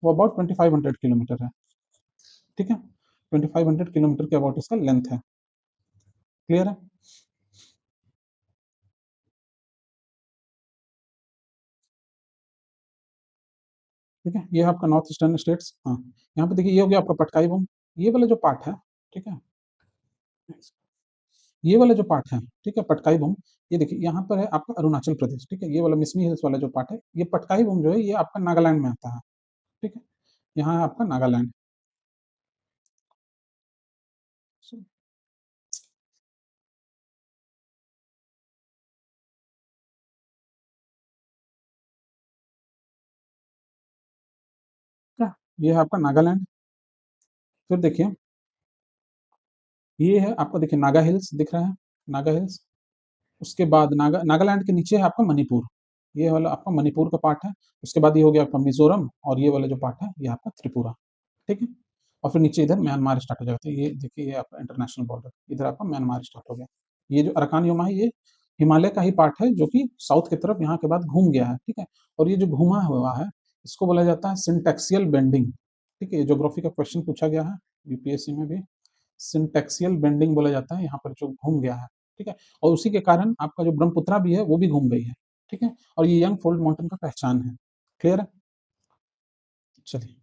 Speaker 1: वो अबाउट 2500 किलोमीटर है, ठीक है? 2500 किलोमीटर के अबाउट इसका लेंथ है, क्लियर है? ठीक है? ये है आपका नॉर्थ ईस्टर्न स्टेट्स, हाँ, यहाँ पे देखिए ये हो गया आपका पटकाई बम, ये वाला जो पार्ट है, ठीक है? ये वाला जो पार्ट है, ठीक है, पटकाई बम, ये देखिए यहाँ पर है आपका अरुणाचल प्रदेश, ठीक है? ये वाला मिसमी हिल्स वाला जो पार्ट है, ये पटकाई बम जो है ये आपका नागालैंड में आता है, ठीक है? यहाँ है आपका नागालैंड। क्या, ये है आपका नागालैंड, फिर देखिए ये है आपका, देखिए नागा हिल्स दिख रहा है, नागा हिल्स, उसके बाद नागालैंड के नीचे है आपका मणिपुर, ये वाला आपका मणिपुर का पार्ट है, उसके बाद ये हो गया आपका मिजोरम, और ये वाला जो पार्ट है ये आपका त्रिपुरा, ठीक है? और फिर नीचे इधर म्यांमार स्टार्ट हो जाता है, ये देखिए ये आपका इंटरनेशनल बॉर्डर, इधर आपका म्यांमार स्टार्ट हो गया, ये जो अरकान योमा है ये हिमालय का ही पार्ट है जो कि साउथ की तरफ यहाँ के बाद घूम गया है, ठीक है? और ये जो घूमा हुआ है इसको बोला जाता है सिंटेक्सियल बेंडिंग, ठीक है? ये ज्योग्राफी का क्वेश्चन पूछा गया है यूपीएससी में भी, सिंटेक्सियल बेंडिंग बोला जाता है यहाँ पर जो घूम गया है, ठीक है? और उसी के कारण आपका जो ब्रह्मपुत्रा भी है वो भी घूम गई है, ठीक है? और ये यंग फोल्ड माउंटेन का पहचान है, क्लियर है? चलिए,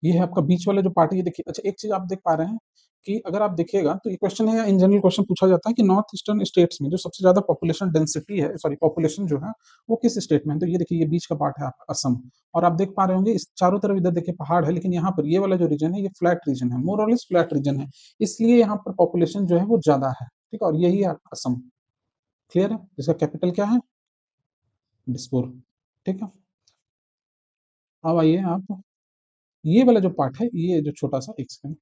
Speaker 1: ये है आपका बीच वाला जो पार्ट है, ये देखिए, अच्छा एक चीज आप देख पा रहे हैं कि अगर आप देखिएगा तो ये क्वेश्चन है या इन जनरल क्वेश्चन पूछा जाता है कि नॉर्थ ईस्टर्न स्टेट्स में जो सबसे ज्यादा पॉपुलेशन डेंसिटी है, सॉरी पॉपुलेशन जो है वो किस स्टेट में है, तो ये देखिए ये बीच का पार्ट है आपका असम, और आप देख पा रहे होंगे इस चारों तरफ इधर देखिए पहाड़ है, लेकिन यहाँ पर ये वाला जो रीजन है ये फ्लैट रीजन है, मोर और लेस फ्लैट रीजन है, इसलिए यहाँ पर पॉपुलेशन जो है वो ज्यादा है, ठीक है? और यही है असम, क्लियर है? इसका कैपिटल क्या है? डिस्पुर। ठीक है? अब आइए आप, ये वाला जो पार्ट है, ये जो छोटा-सा, एक सेकंड,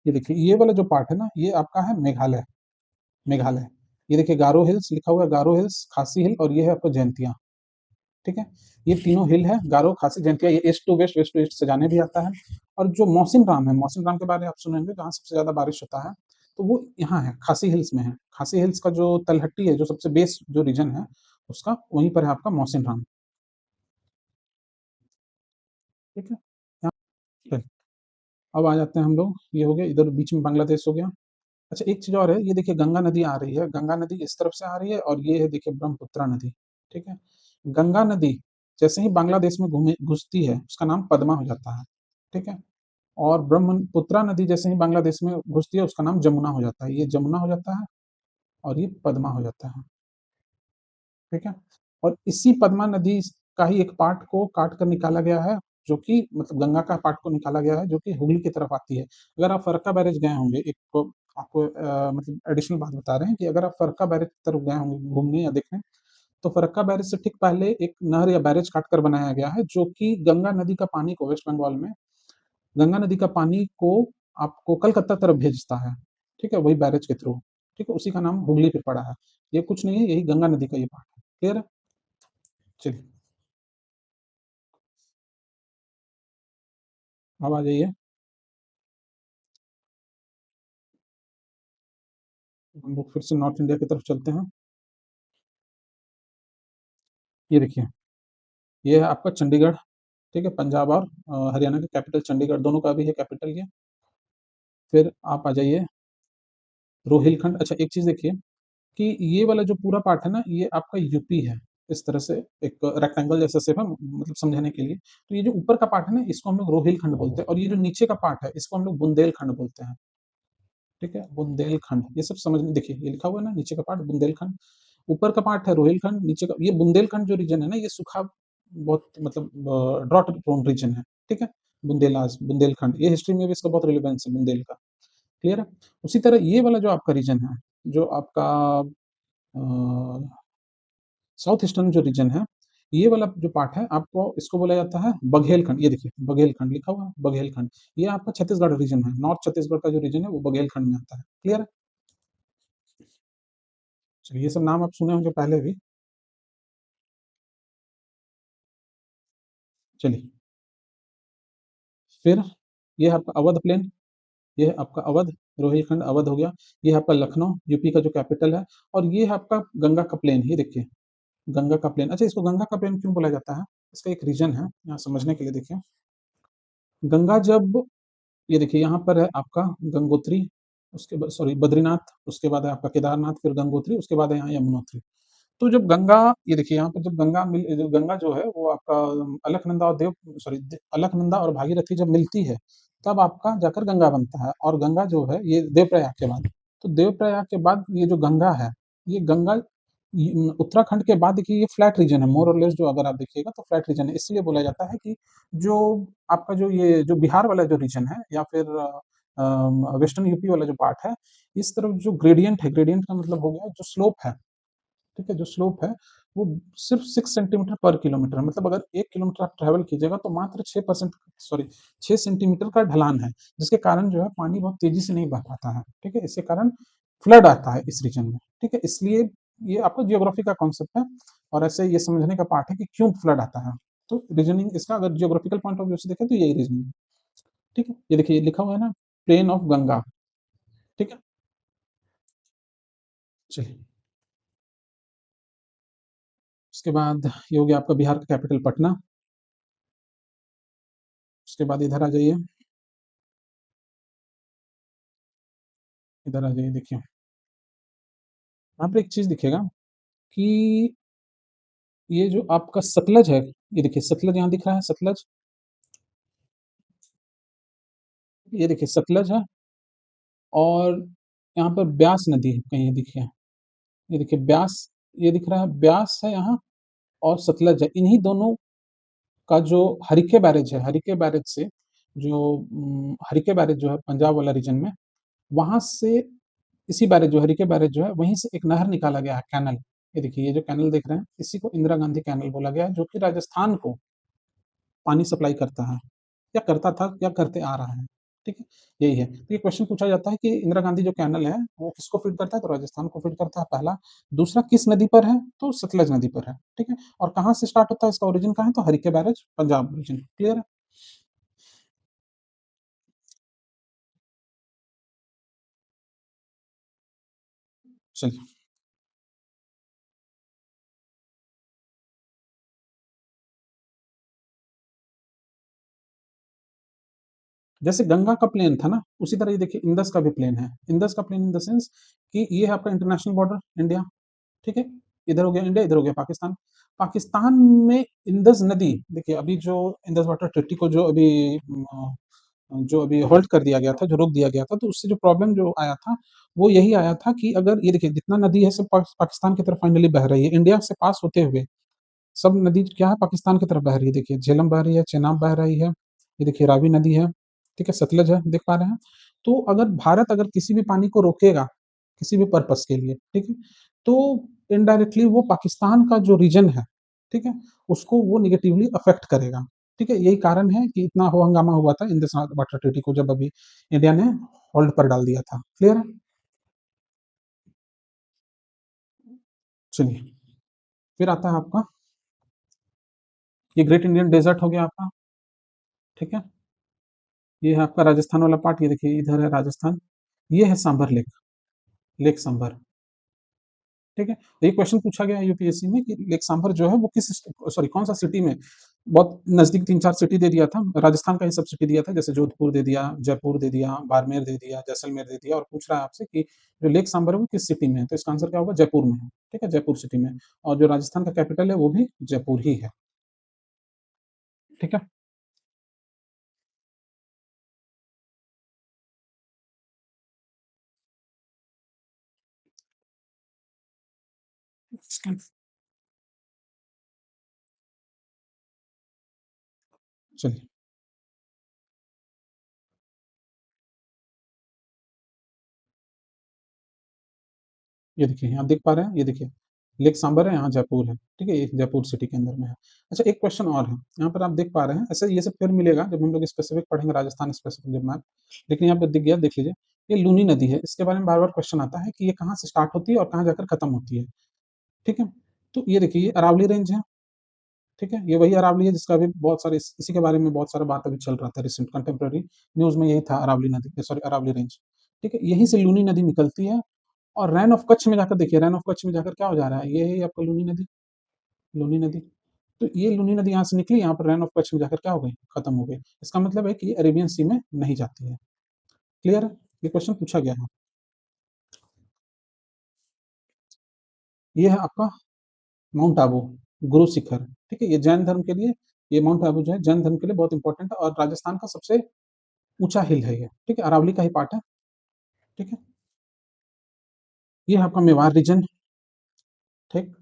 Speaker 1: ये देखिए, ये वाला जो पार्ट है ना, ये आपका है मेघालय, मेघालय। ये देखिए गारो हिल्स लिखा हुआ है, गारो हिल्स, खासी हिल, और ये है आपका जयंतिया। ठीक है? ये तीनों हिल है, गारो, खासी, जयंतिया, ये east to west, west to east से जाने भी आता है। और जो मौसिन राम है, मौसिन राम के बारे में आप सुने होंगे, जहाँ सबसे ज़्यादा बारिश होता है, तो वो यहाँ है, खासी हिल्स में है। खासी हिल्स का जो तलहटी है, जो सबसे बेस जो रीजन है, उसका वहीं पर है आपका मौसिन राम। ठीक है? यहाँ पे अब आ जाते हैं हम लोग, ये हो गया, इधर बीच में बांग्लादेश हो गया। अच्छा, एक चीज़ और है, ये देखिए गंगा नदी आ रही है, गंगा नदी इस तरफ से आ रही है, और ये है देखिए ब्रह्मपुत्रा नदी। ठीक है? गंगा नदी जैसे ही बांग्लादेश में घूमे घुसती है, उसका नाम पद्मा हो जाता है। ठीक है? और ब्रह्मपुत्रा नदी जैसे ही बांग्लादेश में घुसती है, उसका नाम जमुना हो जाता है। ये जमुना हो जाता है, और ये पद्मा हो जाता है। ठीक है? और इसी पद्मा नदी का ही एक पार्ट को काट कर निकाला गया है, जो कि मतलब गंगा का पार्ट को निकाला गया है, जो कि हुगली की तरफ आती है। अगर आप फरक्का बैरेज गए होंगे, एक तो आपको मतलब एडिशनल बात बता रहे हैं कि अगर आप फरक्का बैरेज की तरफ गए होंगे घूमने या देखने, तो फरक्का बैरेज से ठीक पहले एक नहर या बैरेज काट कर बनाया गया है, जो कि गंगा नदी का पानी को, वेस्ट बंगाल में गंगा नदी का पानी को आपको कलकत्ता तरफ भेजता है। ठीक है? वही बैरेज के थ्रू। ठीक है? उसी का नाम हुगली पे पड़ा है। ये कुछ नहीं है, यही गंगा नदी का ये पार्ट है। क्लियर है? चलिए, अब आ जाइए, हम लोग फिर से नॉर्थ इंडिया की तरफ चलते हैं। ये देखिए, ये है आपका चंडीगढ़। ठीक है? पंजाब और हरियाणा का कैपिटल चंडीगढ़, दोनों का भी है कैपिटल ये। फिर आप आ जाइए रोहिलखंड। अच्छा, एक चीज़ देखिए कि ये वाला जो पूरा पार्ट है ना, ये आपका यूपी है। इस तरह से एक रेक्टेंगल जैसा शेप है, मतलब समझाने के लिए। तो ये जो ऊपर का पार्ट है ना, इसको हम लोग रोहिलखंड बोलते हैं, और ये जो नीचे का पार्ट है, इसको हम लोग बुंदेलखंड बोलते हैं। ठीक है? बुंदेलखंड, ये सब समझ में, देखिए ये लिखा हुआ है ना, नीचे का पार्ट बुंदेलखंड, ऊपर का पार्ट है रोहिलखंड, नीचे का ये बुंदेलखंड जो रीजन है ना, ये सूखा, बहुत मतलब ड्रॉट प्रोन रीजन है। ठीक है? बुंदेलास, बुंदेलखंड, ये हिस्ट्री में भी इसका बहुत रिलेवेंस है, बुंदेल का। क्लियर है? उसी तरह ये वाला जो आपका रीजन है, जो आपका साउथ ईस्टर्न जो रीजन है, ये वाला जो पार्ट है, आपको इसको बोला जाता है बघेलखंड। ये देखिए बघेलखंड लिखा हुआ है, बघेलखंड। ये आपका छत्तीसगढ़ रीजन है, नॉर्थ छत्तीसगढ़ का जो रीजन है, वो बघेलखंड में आता है। क्लियर है? चलिए, ये सब नाम आप सुने होंगे पहले भी। चलिए, फिर ये है आपका अवध प्लेन, ये है आपका अवध, रोहिलखंड अवध हो गया। ये है आपका लखनऊ, यूपी का जो कैपिटल है। और ये है आपका गंगा का प्लेन, ये देखिए गंगा का प्लेन। अच्छा, इसको गंगा का प्लेन क्यों बोला जाता है? इसका एक रीजन है, यहाँ समझने के लिए देखिए। गंगा जब, ये देखिए यहाँ पर है आपका गंगोत्री, उसके बाद सॉरी बद्रीनाथ, उसके बाद है आपका केदारनाथ, फिर गंगोत्री, उसके बाद है यहाँ यमुनोत्री। तो जब गंगा, ये देखिए यहाँ पर जब गंगा जो है वो आपका अलकनंदा और देव सॉरी अलकनंदा और भागीरथी जब मिलती है, तब आपका जाकर गंगा बनता है। और गंगा जो है ये देवप्रयाग के बाद, तो देवप्रयाग के बाद ये जो गंगा है, ये गंगा उत्तराखंड के बाद देखिए, ये फ्लैट रीजन है मोर और लेस, जो अगर आप देखिएगा तो फ्लैट रीजन है। इसलिए बोला जाता है कि जो आपका जो ये जो बिहार वाला जो रीजन है, या फिर वेस्टर्न यूपी वाला जो पार्ट है, इस तरफ जो ग्रेडियंट है, ग्रेडियंट का मतलब हो गया जो स्लोप है। ठीक है? जो स्लोप है, वो सिर्फ 6 सेंटीमीटर पर किलोमीटर है। मतलब अगर 1 किलोमीटर आप ट्रैवल कीजिएगा, तो मात्र 6% सॉरी 6 सेंटीमीटर का ढलान है, जिसके कारण जो है पानी बहुत तेजी से नहीं बह पाता है। ठीक है? इसके कारण फ्लड आता है इस रीजन में। ठीक है? इसलिए ये आपका जियोग्राफी का कॉन्सेप्ट है, और ऐसे ये समझने का पार्ट है कि क्यों फ्लड आता है। तो रीजनिंग इसका अगर जियोग्राफिकल पॉइंट ऑफ व्यू से देखें, तो यही रीजनिंग है। ठीक है? ये देखिए लिखा हुआ है ना, प्लेन ऑफ गंगा। ठीक है? चलिए, उसके बाद ये हो गया आपका बिहार का कैपिटल पटना। उसके बाद इधर आ जाइए, इधर आ जाइए, देखिए यहाँ पे एक चीज दिखेगा कि ये जो आपका सतलज है, ये देखिए सतलज यहाँ दिख रहा है, सतलज, ये देखिए सतलज है। और यहाँ पर ब्यास नदी है कहीं, ये देखिए, ये देखिए ब्यास, ये दिख रहा है ब्यास है यहाँ, और सतलज है। इन्हीं दोनों का जो हरिके बैरेज है, हरिके बैरेज से जो हरिके बैरेज जो है पंजाब वाला रीजन में, वहां से इसी बैरेज जो हरिके बैरेज जो है वहीं से एक नहर निकाला गया है, कैनल। ये देखिए, ये जो कैनल देख रहे हैं इसी को इंदिरा गांधी कैनल बोला गया है, जो कि राजस्थान को पानी सप्लाई करता है, या करता था या करते आ रहा है। ठीक है, यही है। तो ये क्वेश्चन पूछा जाता है कि इंदिरा गांधी जो कैनल है वो किसको फीड करता है, तो राजस्थान को फीड करता है, पहला। दूसरा, किस नदी पर है, तो सतलज नदी पर है। ठीक है, और कहाँ से स्टार्ट होता है, इसका ओरिजिन कहाँ है, तो Harike barrage, Punjab region. Clear है? चलिए, जैसे गंगा का प्लेन था ना, उसी तरह ये देखिए इंदस का भी प्लेन है। इंदस का प्लेन इन द सेंस कि ये है आपका इंटरनेशनल बॉर्डर इंडिया। ठीक है, इधर हो गया इंडिया, इधर हो गया पाकिस्तान। पाकिस्तान में इंदस नदी, देखिए अभी जो इंदस वाटर ट्रिटी को जो अभी होल्ड कर दिया गया था, जो रोक दिया गया था, तो उससे जो प्रॉब्लम जो आया था वो यही आया था कि अगर ये देखिए जितना नदी है सब पाकिस्तान की तरफ फाइनली बह रही है, इंडिया से पास होते हुए सब नदी क्या है, पाकिस्तान की तरफ बह रही है। देखिए झेलम बह रही है, चेनाब बह रही है, ये देखिए रावी नदी है, ठीक है, सतलज है, देख पा रहे हैं। तो अगर भारत अगर किसी भी पानी को रोकेगा किसी भी पर्पस के लिए, ठीक है, तो इनडायरेक्टली वो पाकिस्तान का जो रीजन है, ठीक है, उसको वो निगेटिवली अफेक्ट करेगा। ठीक है, यही कारण है कि इतना हो हंगामा हुआ था इंडस वाटर ट्रीटी को जब अभी इंडिया ने होल्ड पर डाल दिया था। क्लियर है? चलिए, फिर आता है आपका ये ग्रेट इंडियन डेजर्ट हो गया आपका। ठीक है, ये है आपका राजस्थान वाला पार्ट, ये देखिए इधर है राजस्थान, ये है सांभर लेक, लेक सांभर। ठीक है, तो ये क्वेश्चन पूछा गया है यूपीएससी में कि लेक सांभर जो है वो किस, सॉरी कौन सा सिटी में, बहुत नजदीक तीन चार सिटी दे दिया था, राजस्थान का ही सब सिटी दिया था, जैसे जोधपुर दे दिया, जयपुर दे दिया, बाड़मेर दे दिया, जैसलमेर दे दिया, और पूछ रहा है आपसे कि जो लेक सांभर है वो किस सिटी में है, तो इसका आंसर क्या होगा, जयपुर में है। ठीक है, जयपुर सिटी में। और जो राजस्थान का कैपिटल है वो भी जयपुर ही है। ठीक है, चलिए, ये देखिए यहाँ देख पा रहे हैं, ये देखिए लेक सांबर है, यहाँ जयपुर है। ठीक है, ये जयपुर सिटी के अंदर में है। अच्छा, एक क्वेश्चन और है यहाँ पर, आप देख पा रहे हैं, ऐसे ये सब फिर मिलेगा जब हम लोग स्पेसिफिक पढ़ेंगे, राजस्थान स्पेसिफिक जब मैप। लेकिन यहाँ पर दिख गया, देख लीजिए, ये लूनी नदी है, इसके बारे में बार बार क्वेश्चन आता है कि ये कहाँ से स्टार्ट होती है और कहाँ जाकर खत्म होती है। ठीक है, तो ये देखिए ये अरावली रेंज है। ठीक है, ये वही अरावली है जिसका अभी बहुत सारे इसी के बारे में बहुत सारा बात अभी चल रहा था, रिसेंट कंटेम्प्रेरी न्यूज में यही था, अरावली नदी, सॉरी अरावली रेंज। ठीक है, यहीं से लूनी नदी निकलती है, और रैन ऑफ कच्छ में जाकर देखिए, रैन ऑफ कच्छ में जाकर क्या हो जा रहा है, ये है आपका लूनी नदी, लूनी नदी। तो ये लूनी नदी यहाँ से निकली, यहाँ पर रैन ऑफ कच्छ में जाकर क्या हो गई, खत्म हो गई। इसका मतलब है कि ये अरेबियन सी में नहीं जाती है। क्लियर है? ये क्वेश्चन पूछा गया है। ये है आपका माउंट आबू, गुरु शिखर। ठीक है, ये जैन धर्म के लिए, ये माउंट आबू जो है जैन धर्म के लिए बहुत इंपॉर्टेंट है, और राजस्थान का सबसे ऊंचा हिल है ये। ठीक है, अरावली का ही पार्ट है। ठीक है, ये है आपका मेवाड़ रीजन। ठीक,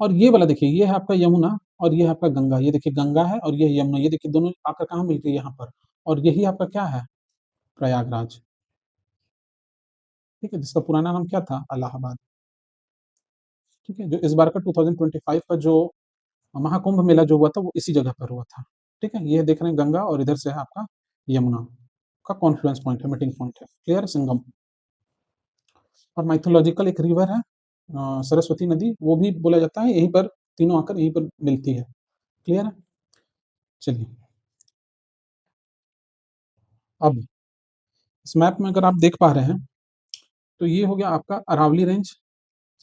Speaker 1: और ये वाला देखिए, ये है आपका यमुना, और ये है आपका गंगा। ये देखिए गंगा है और ये यमुना, ये देखिए दोनों आकर कहाँ मिलती है, यहाँ पर। और यही आपका क्या है, प्रयागराज। ठीक है, जिसका पुराना नाम क्या था, इलाहाबाद। ठीक है, जो इस बार का 2025 का जो महाकुंभ मेला जो हुआ था वो इसी जगह पर हुआ था। ठीक है, ये देख रहे हैं गंगा, और इधर से है आपका यमुना का कॉन्फ्लुएंस पॉइंट है, मीटिंग पॉइंट है। क्लियर है, संगम। और माइथोलॉजिकल एक रिवर है, सरस्वती नदी, वो भी बोला जाता है, यहीं पर तीनों आकर यहीं पर मिलती है। क्लियर है? चलिए, अब इस मैप में अगर आप देख पा रहे हैं, तो ये हो गया आपका अरावली रेंज।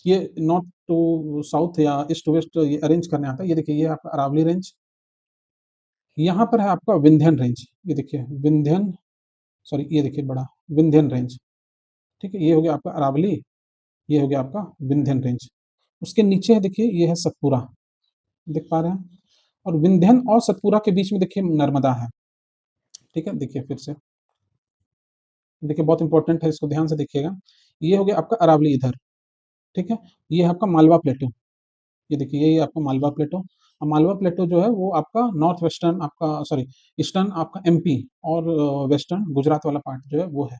Speaker 1: ये नॉर्थ टू साउथ या ईस्ट टू वेस्ट ये अरेंज करने आता है। ये देखिए, ये आपका अरावली रेंज। यहाँ पर है आपका विंध्यन रेंज। ये देखिए विंध्यन, सॉरी ये देखिए बड़ा, विंध्यन रेंज। ठीक है, ये हो गया आपका अरावली, ये हो गया आपका विंध्यन रेंज। उसके नीचे है देखिए, ये है सतपुरा, देख पा रहे हैं। और विंध्यन और सतपुरा के बीच में देखिए नर्मदा है। ठीक है, देखिए फिर से, देखिए बहुत इंपॉर्टेंट है, इसको ध्यान से देखिएगा। ये हो गया आपका अरावली इधर। ठीक है, ये है आपका मालवा प्लेटू। ये देखिए यही आपका मालवा प्लेटो। और मालवा प्लेटो जो है वो आपका नॉर्थ वेस्टर्न आपका, सॉरी ईस्टर्न आपका एमपी, और वेस्टर्न गुजरात वाला पार्ट जो है वो है।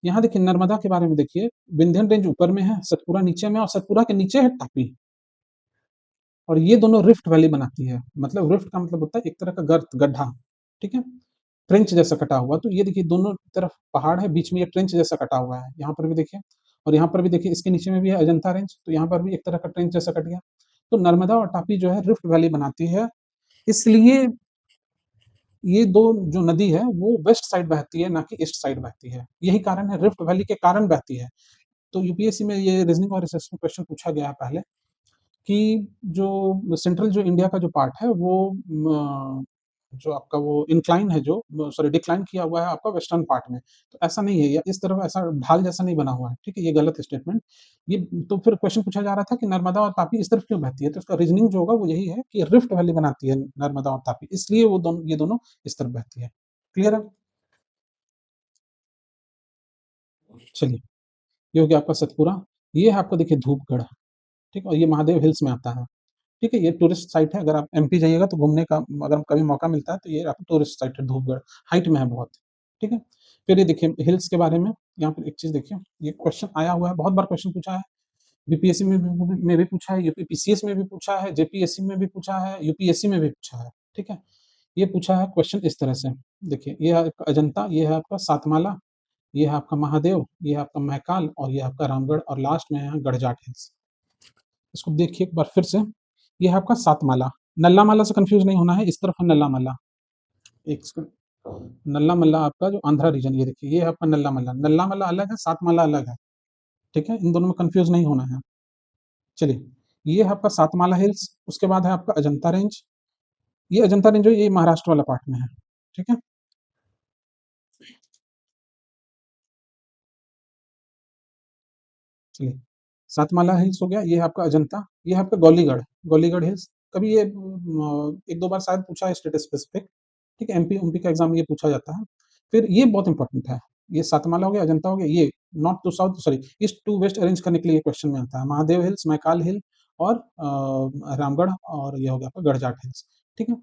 Speaker 1: यहाँ देखिए नर्मदा के बारे में देखिए, विंध्यन रेंज ऊपर में है, सतपुरा नीचे में, और सतपुरा के नीचे है तापी, और ये दोनों रिफ्ट वैली बनाती है। मतलब रिफ्ट का मतलब होता है एक तरह का गर्त, गड्ढा, ठीक है? ट्रेंच जैसा कटा हुआ। तो ये देखिए दोनों तरफ पहाड़ है, बीच में ये ट्रेंच जैसा कटा हुआ है। यहाँ पर भी देखिए, और यहाँ पर भी देखिए, इसके नीचे में भी है अजंता रेंज, तो यहाँ पर भी एक तरह का ट्रेंच जैसा कट गया। तो नर्मदा और तापी जो है रिफ्ट वैली बनाती है, इसलिए ये दो जो नदी है वो वेस्ट साइड बहती है, ना कि ईस्ट साइड बहती है। यही कारण है, रिफ्ट वैली के कारण बहती है। तो यूपीएससी में ये रीजनिंग और रिसर्च में क्वेश्चन पूछा गया है पहले, कि जो सेंट्रल जो इंडिया का जो पार्ट है वो जो आपका वो इंक्लाइन है, जो सॉरी डिक्लाइन किया हुआ है आपका वेस्टर्न पार्ट में। तो ऐसा नहीं है, या इस तरफ ऐसा ढाल जैसा नहीं बना हुआ है, ठीक है? ये गलत स्टेटमेंट। ये तो फिर क्वेश्चन पूछा जा रहा था कि नर्मदा और तापी इस तरफ क्यों बहती है, तो इसका रीजनिंग जो होगा वो यही है कि रिफ्ट वैली बनाती है नर्मदा और तापी, इसलिए वो दोनों, ये दोनों इस तरफ बहती है। क्लियर है? चलिए, ये हो गया आपका सतपुरा। ये है आपका देखिए धूपगढ़, ठीक है? और ये महादेव हिल्स में आता है। ठीक है, ये टूरिस्ट साइट है। अगर आप एमपी जाइएगा तो घूमने का, अगर कभी मौका मिलता है तो ये आपका टूरिस्ट साइट है धूपगढ़, हाइट में है बहुत, ठीक है? फिर ये देखिए हिल्स के बारे में, यहाँ पर एक चीज़ देखिए, ये क्वेश्चन आया हुआ है, बहुत बार क्वेश्चन पूछा है, बीपीएससी में भी पूछा है, यूपीपीसीएस में भी पूछा है, जेपीएससी में भी पूछा है, यूपीएससी में भी पूछा है, ठीक है? ये पूछा है क्वेश्चन इस तरह से, देखिए ये है आपका अजंता, ये है आपका सातमाला, ये है आपका महादेव, ये है आपका महाकाल, और ये है आपका रामगढ़, और लास्ट में है गढ़जाट हिल्स। इसको देखिए एक बार फिर से, ये है आपका सातमाला। नल्ला माला से कंफ्यूज नहीं होना है, इस तरफ है नल्ला मल्ला। एक सेकंड, नल्ला मल्ला आपका जो आंध्रा रीजन, ये देखिए ये है आपका नल्ला मल्ला। नल्ला मल्ला अलग है, सातमाला अलग है, ठीक है? इन दोनों में कंफ्यूज नहीं होना है। चलिए, ये है आपका सातमाला हिल्स, उसके बाद है आपका अजंता रेंज। ये अजंता रेंज जो है, ये महाराष्ट्र वाला पार्ट में है, ठीक है? चलिए, सातमाला हिल्स हो गया, ये है आपका अजंता, ये है आपका गौलीगढ़, गौलीगढ़ हिल्स। कभी ये एक दो बार शायद पूछा है स्टेट स्पेसिफिक, ठीक है? एमपी उमपी का एग्जाम ये पूछा जाता है। फिर ये बहुत इंपॉर्टेंट है, ये सातमाला हो गया, अजंता हो गया, ये north to south, sorry east to west arrange करने के लिए क्वेश्चन में आता है। महादेव हिल्स, मैकाल हिल, और रामगढ़, और ये हो गया आपका गढ़जाट हिल्स, ठीक है?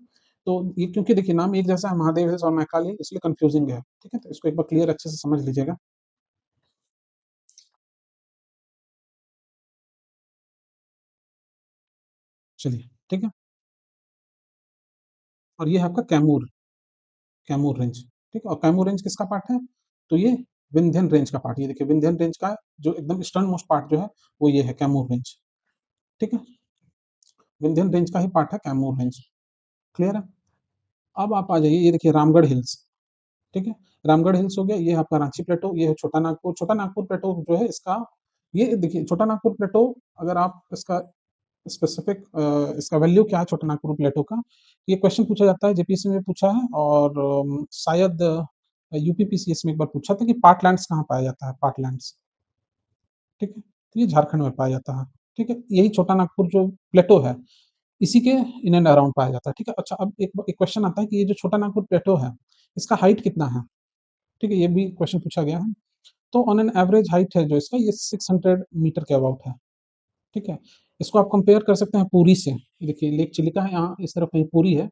Speaker 1: तो ये क्योंकि देखिए नाम एक जैसा है, महादेव हिल्स और मैकाल हिल, इसलिए कंफ्यूजिंग है, ठीक है? तो इसको एक बार क्लियर अच्छे से समझ लीजिएगा। चलिए, ठीक है? और ये है आपका कैमूर, कैमूर रेंज, ठीक है? और कैमूर रेंज किसका पार्ट है? तो ये विंध्यन रेंज का पार्ट, ये देखिए विंध्यन रेंज का जो एकदम ईस्टर्न मोस्ट पार्ट जो है वो ये है कैमूर रेंज, ठीक है? विंध्यन रेंज का ही पार्ट है कैमूर रेंज। क्लियर है? अब आप आ जाइए, ये देखिए रामगढ़ हिल्स, ठीक है? रामगढ़ हिल्स हो गया, ये आपका रांची प्लेटो, ये है छोटा नागपुर। छोटा नागपुर प्लेटो जो है इसका, ये देखिए छोटा नागपुर प्लेटो, अगर आप इसका स्पेसिफिक इसका वैल्यू क्या है छोटा नागपुर प्लेटो का, ये क्वेश्चन पूछा जाता है, जेपीएससी में पूछा है, और शायद यूपीपीसीएस में एक बार पूछा था कि पार्टलैंड्स कहाँ पाया जाता है, पार्टलैंड्स, ठीक है? तो ये झारखंड में पाया जाता है, ठीक है? यही छोटा नागपुर जो प्लेटो है, इसी के इन एंड अराउंड पाया जाता है, ठीक है? अच्छा, अब एक क्वेश्चन आता है कि ये जो छोटा नागपुर प्लेटो है, इसका हाइट कितना है, ठीक है? ये भी क्वेश्चन पूछा गया है। तो ऑन एन एवरेज हाइट है जो इसका, ये 600 मीटर के अबाउट है, ठीक है? इसको आप कंपेयर कर सकते हैं पुरी से। देखिए लेक चिलिका है यहाँ, इस तरफ कहीं पुरी है,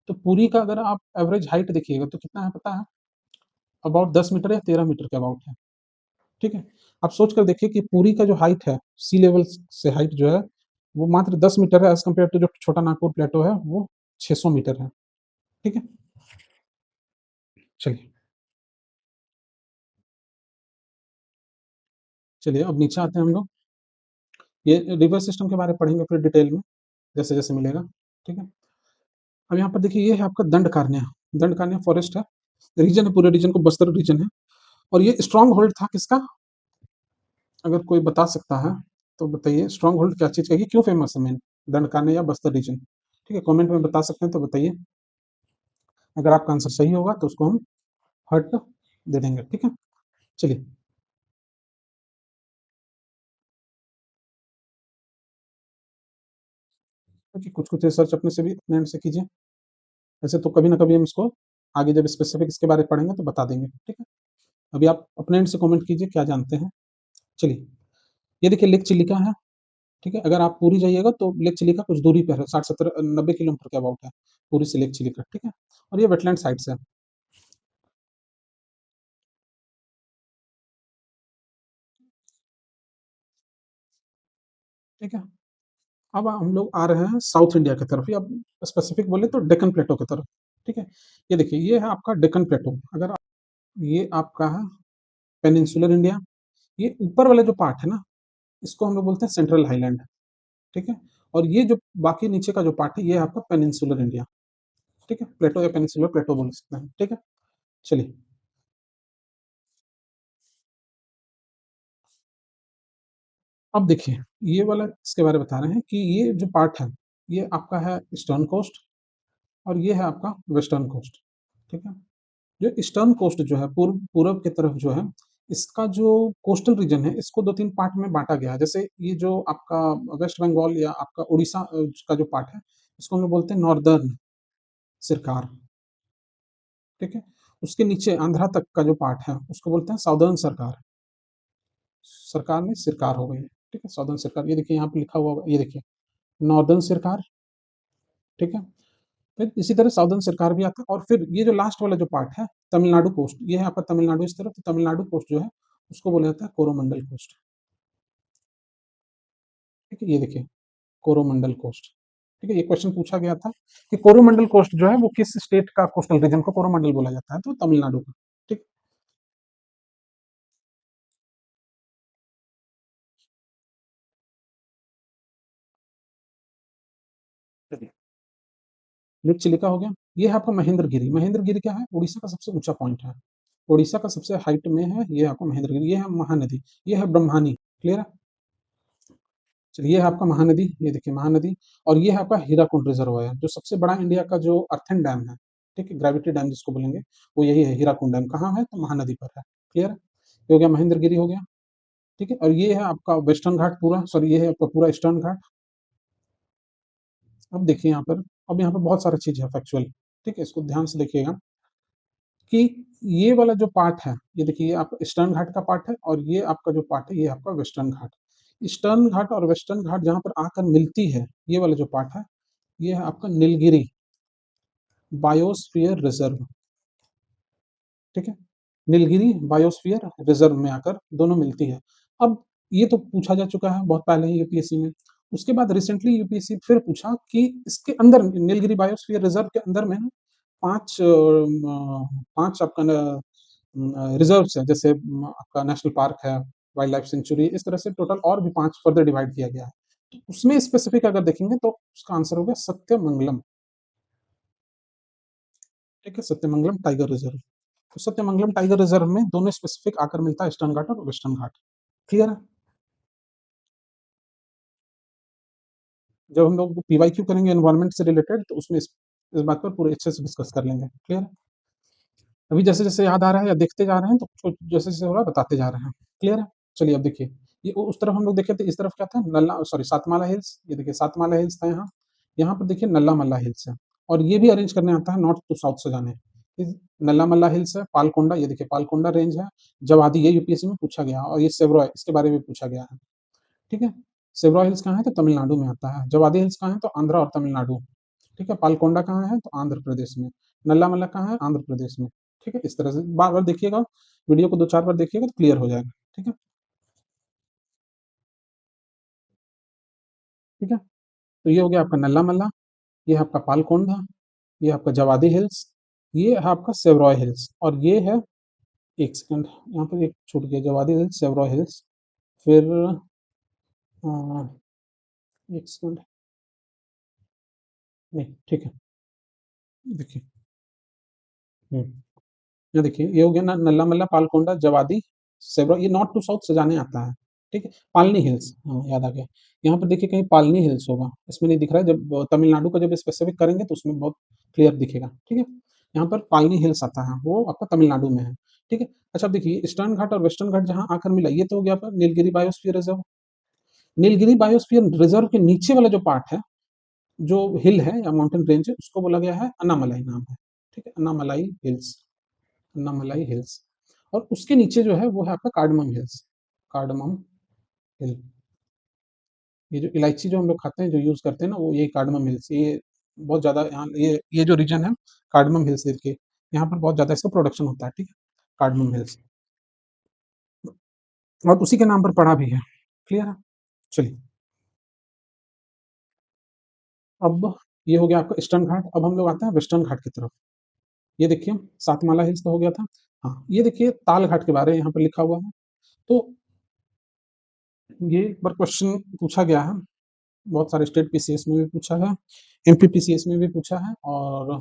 Speaker 1: तो पुरी का अगर आप एवरेज हाइट देखिएगा तो कितना है पता है? अबाउट 10 मीटर या 13 मीटर के अबाउट है, ठीक है? आप सोच कर देखिए कि पुरी का जो हाइट है, सी लेवल से हाइट जो है, वो मात्र 10 मीटर है, एज़ कम्पेयर टू जो छोटा नागपुर प्लेटो है, वो 600 मीटर है, ठीक है? चलिए, चलिए अब नीचे आते हैं हम लोग। ये रिवर सिस्टम के बारे में पढ़ेंगे फिर डिटेल में, जैसे-जैसे मिलेगा, ठीक है? अब यहाँ पर देखिए ये है आपका दंडकारण्य, दंडकारण्य फॉरेस्ट है, रीजन है, पूरे रीजन को बस्तर रीजन है, और ये स्ट्रॉन्ग होल्ड था किसका? अगर कोई बता सकता है तो बताइए, स्ट्रॉन्ग होल्ड क्या चीज़ का, ये क्यों फेमस है मेन, दंडकारण्य या बस्तर रीजन? ठीक है, कमेंट में बता सकते हैं तो बताइए। अगर आपका आंसर सही होगा तो उसको हम हर्ट दे देंगे, ठीक है? चलिए, क्योंकि कुछ-कुछ रिसर्च अपने से भी अपने एंड से कीजिए। ऐसे तो कभी ना कभी हम इसको आगे जब स्पेसिफिक इसके बारे में पढ़ेंगे तो बता देंगे, ठीक है? अभी आप अपने एंड से कमेंट कीजिए क्या जानते हैं। चलिए, ये देखिए लेक चिलिका है, ठीक है? अगर आप पुरी जाइएगा तो लेक चिलिका कुछ दूरी पर है, 60-70 90 किलोमीटर के अबाउट है, पुरी से लेक चिलिका, ठीक है? और ये वेटलैंड साइट्स है। ठीक है। अब हम लोग आ रहे हैं साउथ इंडिया की तरफ, या स्पेसिफिक बोले तो डेक्कन प्लेटो की तरफ। ठीक है, ये देखिए ये है आपका डेक्कन प्लेटो। अगर ये आपका है पेनिनसुलर इंडिया। ये ऊपर वाला जो पार्ट है ना, इसको हम लोग बोलते हैं सेंट्रल हाईलैंड। ठीक है, और ये जो बाकी नीचे का जो पार्ट है, ये है आपका पेनिनसुलर इंडिया। ठीक है, प्लेटो या पेनिनसुलर प्लेटो बोल सकते हैं। ठीक है, चलिए। अब देखिए, ये वाला इसके बारे में बता रहे हैं कि ये जो पार्ट है, ये आपका है ईस्टर्न कोस्ट, और ये है आपका वेस्टर्न कोस्ट। ठीक है, जो ईस्टर्न कोस्ट जो है, पूर्व पूरब की तरफ जो है, इसका जो कोस्टल रीजन है, इसको दो तीन पार्ट में बांटा गया है। जैसे ये जो आपका वेस्ट बंगाल या आपका उड़ीसा का जो पार्ट है, इसको हम लोग बोलते हैं नॉर्दर्न सरकार। ठीक है, उसके नीचे आंध्रा तक का जो पार्ट है, उसको बोलते हैं साउदर्न सरकार। सरकार में सरकार हो गई है। ठीक है, साउदर्न सरकार, ये देखिए यहाँ पे लिखा हुआ होगा, ये देखिए नॉर्दर्न सरकार। ठीक है, फिर इसी तरह साउदर्न सरकार भी आता है, और फिर ये जो लास्ट वाला जो पार्ट है, तमिलनाडु कोस्ट, ये है आपका तमिलनाडु इस तरफ, तो तमिलनाडु कोस्ट जो है, उसको बोला जाता है कोरोमंडल कोस्ट। ठीक है, ये देखिए कोरोमंडल कोस्ट। ठीक है, ये क्वेश्चन पूछा गया था कि कोरोमंडल कोस्ट जो है वो किस स्टेट का कोस्टल रीजन को कोरोमंडल बोला जाता है, तो तमिलनाडु का। ठीक। चलिए, लेक चिलिका हो गया। ये है आपका महेंद्रगिरी। महेंद्रगिरी क्या है, उड़ीसा का सबसे ऊंचा पॉइंट है। उड़ीसा का सबसे हाइट में है, ये आपका महेंद्रगिरी। ये है महानदी, ये है ब्रह्मानी। क्लियर है। चलिए, ये है आपका महानदी, ये देखिए महानदी। और ये है आपका हीराकुंड रिजर्वायर, जो सबसे बड़ा इंडिया का जो अर्थन डैम है। ठीक है, ग्रेविटी डैम जिसको बोलेंगे, वो यही है। हीराकुंड डैम कहाँ है, तो महानदी पर है। क्लियर है, ये हो गया महेंद्रगिरी हो गया। ठीक है, और ये है आपका वेस्टर्न घाट पूरा, सॉरी ये है आपका पूरा ईस्टर्न घाट। अब देखिए यहाँ पर, अब यहाँ पर बहुत सारी चीज है फैक्चुअल। ठीक है, इसको ध्यान से देखिएगा कि ये वाला जो पार्ट है, ये देखिए ये आपका ईस्टर्न घाट का पार्ट है, और ये आपका जो पार्ट है, ये आपका वेस्टर्न घाट। ईस्टर्न घाट और वेस्टर्न घाट जहां पर आकर मिलती है, ये वाला जो पार्ट है, ये है आपका नीलगिरी बायोस्फीयर रिजर्व। ठीक है, नीलगिरी बायोस्फीयर रिजर्व में आकर दोनों मिलती है। अब ये तो पूछा जा चुका है बहुत पहले ही यूपीएससी में। उसके बाद रिसेंटली यूपीएससी फिर पूछा कि इसके अंदर नीलगिरी बायोस्फीयर रिजर्व के अंदर में ना पांच पांच आपका रिजर्व्स है। जैसे आपका नेशनल पार्क है, वाइल्ड लाइफ सेंचुरी, इस तरह से टोटल और भी पांच फर्दर डिवाइड किया गया है। तो उसमें स्पेसिफिक अगर देखेंगे तो उसका आंसर होगा सत्यमंगलम। ठीक है, सत्यमंगलम टाइगर रिजर्व। तो सत्यमंगलम टाइगर रिजर्व में दोनों स्पेसिफिक आकर मिलता है, ईस्टर्न घाट और वेस्टर्न घाट। क्लियर है। जब हम लोग पीवाईक्यू करेंगे एनवायरमेंट से रिलेटेड, तो उसमें इस बात पर पूरे अच्छे से डिस्कस कर लेंगे। क्लियर है। अभी जैसे जैसे याद आ रहा है या देखते जा रहे हैं, तो जैसे जैसे हो रहा है बताते जा रहे हैं। क्लियर है। चलिए, अब देखिए, ये उस तरफ हम लोग देखे थे, इस तरफ क्या था, नल्ला सॉरी सातमाला हिल्स। ये देखिए सातमाला हिल्स था यहाँ। यहाँ पर देखिए नल्ला मल्ला हिल्स है। और ये भी अरेंज करने आता है नॉर्थ टू साउथ से जाने। नल्ला मल्ला हिल्स है, पालकोंडा, ये देखिए पालकोंडा रेंज है। जवादी, ये यूपीएससी में पूछा गया, और ये सेवरॉय, इसके बारे में पूछा गया है। ठीक है, सेवरॉय हिल्स कहाँ है, तो तमिलनाडु में आता है। जवादी हिल्स कहाँ है, तो आंध्रा और तमिलनाडु। ठीक है, पालकोंडा कहाँ है, तो आंध्र प्रदेश में। नल्ला मल्ला कहाँ है, आंध्र प्रदेश में। ठीक है, इस तरह से बार बार देखिएगा, वीडियो को दो चार बार देखिएगा तो क्लियर हो जाएगा। ठीक है। ठीक है, तो ये हो गया आपका नल्ला मल्ला, ये है आपका पालकोंडा, ये आपका जवादी हिल्स, ये है आपका सेवरॉय हिल्स, और ये है, एक सेकंड, यहाँ पर एक छूट गया, जवादी हिल्स, सेवरॉय हिल्स। फिर एक सेकंड, नहीं ठीक है, देखिए। हम्म, ये देखिए, ये हो गया ना, नल्ला मल्ला, पालकोंडा, जवादी, सेवरॉय, ये नॉर्थ टू साउथ से जाने आता है। ठीक है, पालनी हिल्स, हाँ याद आ गया। यहाँ पर देखिए कहीं पालनी हिल्स होगा, इसमें नहीं दिख रहा है। जब तमिलनाडु का जब स्पेसिफिक करेंगे तो उसमें बहुत क्लियर दिखेगा। ठीक है, यहाँ पर पालनी हिल्स आता है, वो आपका तमिलनाडु में है। ठीक है, अच्छा अब देखिए, ईस्टर्न घाट और वेस्टर्न घाट जहाँ आकर मिला, ये तो हो गया आपका Nilgiri biosphere reserve. Nilgiri biosphere reserve के नीचे वाला जो पार्ट है, जो हिल है या माउंटेन रेंज है, उसको बोला गया है अन्नामलाई नाम है। ठीक है, अन्नामलाई हिल्स, अन्नामलाई हिल्स। और उसके नीचे जो है वो है आपका कार्डमम हिल्स, कार्डमम हिल। ये जो इलायची जो हम लोग खाते हैं, जो यूज करते हैं ना, वो यही कार्डमम हिल्स, ये बहुत ज्यादा यहाँ, ये जो रीजन है कार्डमम हिल्स देखिए, यहाँ पर बहुत ज्यादा इसका प्रोडक्शन होता है। ठीक है, कार्डमम हिल्स, और उसी के नाम पर पड़ा भी है। क्लियर है। चलिए, अब ये हो गया आपका ईस्टर्न घाट, अब हम लोग आते हैं वेस्टर्न घाट की तरफ। ये देखिए सातमाला हिल्स तो हो गया था। हाँ, ये देखिए ताल घाट के बारे में यहाँ पर लिखा हुआ है। तो ये एक बार क्वेश्चन पूछा गया है, बहुत सारे स्टेट पीसीएस में भी पूछा है, एमपी पीसीएस में भी पूछा है, और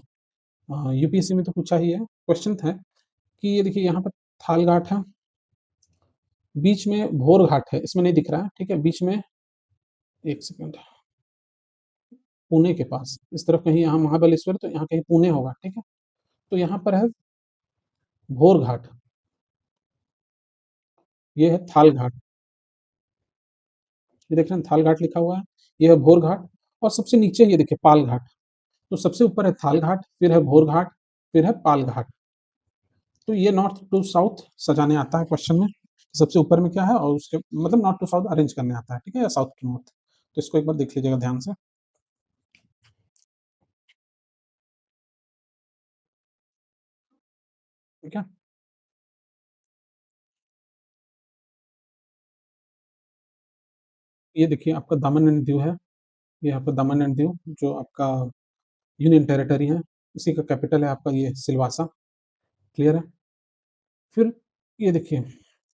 Speaker 1: यूपीएससी में तो पूछा ही है। क्वेश्चन था कि ये देखिए यहाँ पर थाल घाट है, बीच में भोर घाट है, इसमें नहीं दिख रहा है, ठीक है, बीच में, एक सेकंड, पुणे के पास इस तरफ कहीं, यहाँ महाबलेश्वर, तो यहाँ कहीं पुणे होगा, ठीक है। तो यहाँ पर है भोर घाट, ये है थाल घाट, ये देख रहे हैं थाल घाट लिखा हुआ है, ये है भोर घाट, और सबसे नीचे ये देखिए पाल घाट। तो सबसे ऊपर है थाल घाट, फिर है भोर घाट, फिर है पाल घाट। तो ये नॉर्थ टू साउथ सजाने आता है क्वेश्चन में, सबसे ऊपर में क्या है, और उसके मतलब नॉर्थ टू साउथ अरेंज करने आता है, ठीक है, या साउथ टू नॉर्थ। तो इसको एक बार देख लीजिएगा ध्यान से, ठीक है। ये देखिए आपका दामन एंड दीव है, ये आपका दामन एंड दीव जो आपका यूनियन टेरिटरी है, इसी का कैपिटल है आपका ये सिलवासा। क्लियर है। फिर ये देखिए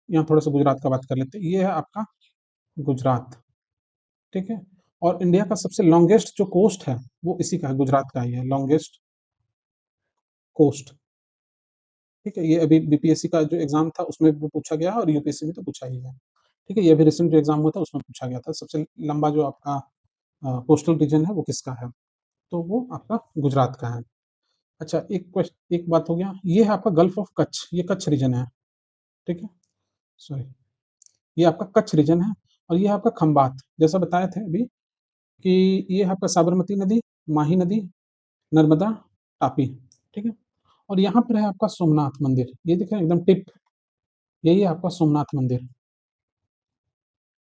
Speaker 1: यहाँ थोड़ा सा गुजरात का बात कर लेते हैं, ये है आपका गुजरात, ठीक है। और इंडिया का सबसे लॉन्गेस्ट जो कोस्ट है वो इसी का है, गुजरात का ही है, लॉन्गेस्ट कोस्ट, ठीक है। ये अभी बीपीएससी का जो एग्जाम था उसमें भी पूछा गया और यूपीएससी में तो पूछा ही है, ठीक है। ये अभी रिसेंट जो एग्जाम हुआ था उसमें पूछा गया था, सबसे लंबा जो आपका कोस्टल रीजन है वो किसका है, तो वो आपका गुजरात का है। अच्छा, एक क्वेश्चन, एक बात हो गया, ये है आपका गल्फ ऑफ कच्छ, ये कच्छ रीजन है, ठीक है, सॉरी, ये आपका कच्छ रीजन है। और ये है आपका खंबात, जैसा बताए थे अभी कि ये है आपका साबरमती नदी, माही नदी, नर्मदा, तापी, ठीक है। और यहाँ पर है आपका सोमनाथ मंदिर, ये दिख रहा है एकदम टिप, यही है आपका सोमनाथ मंदिर,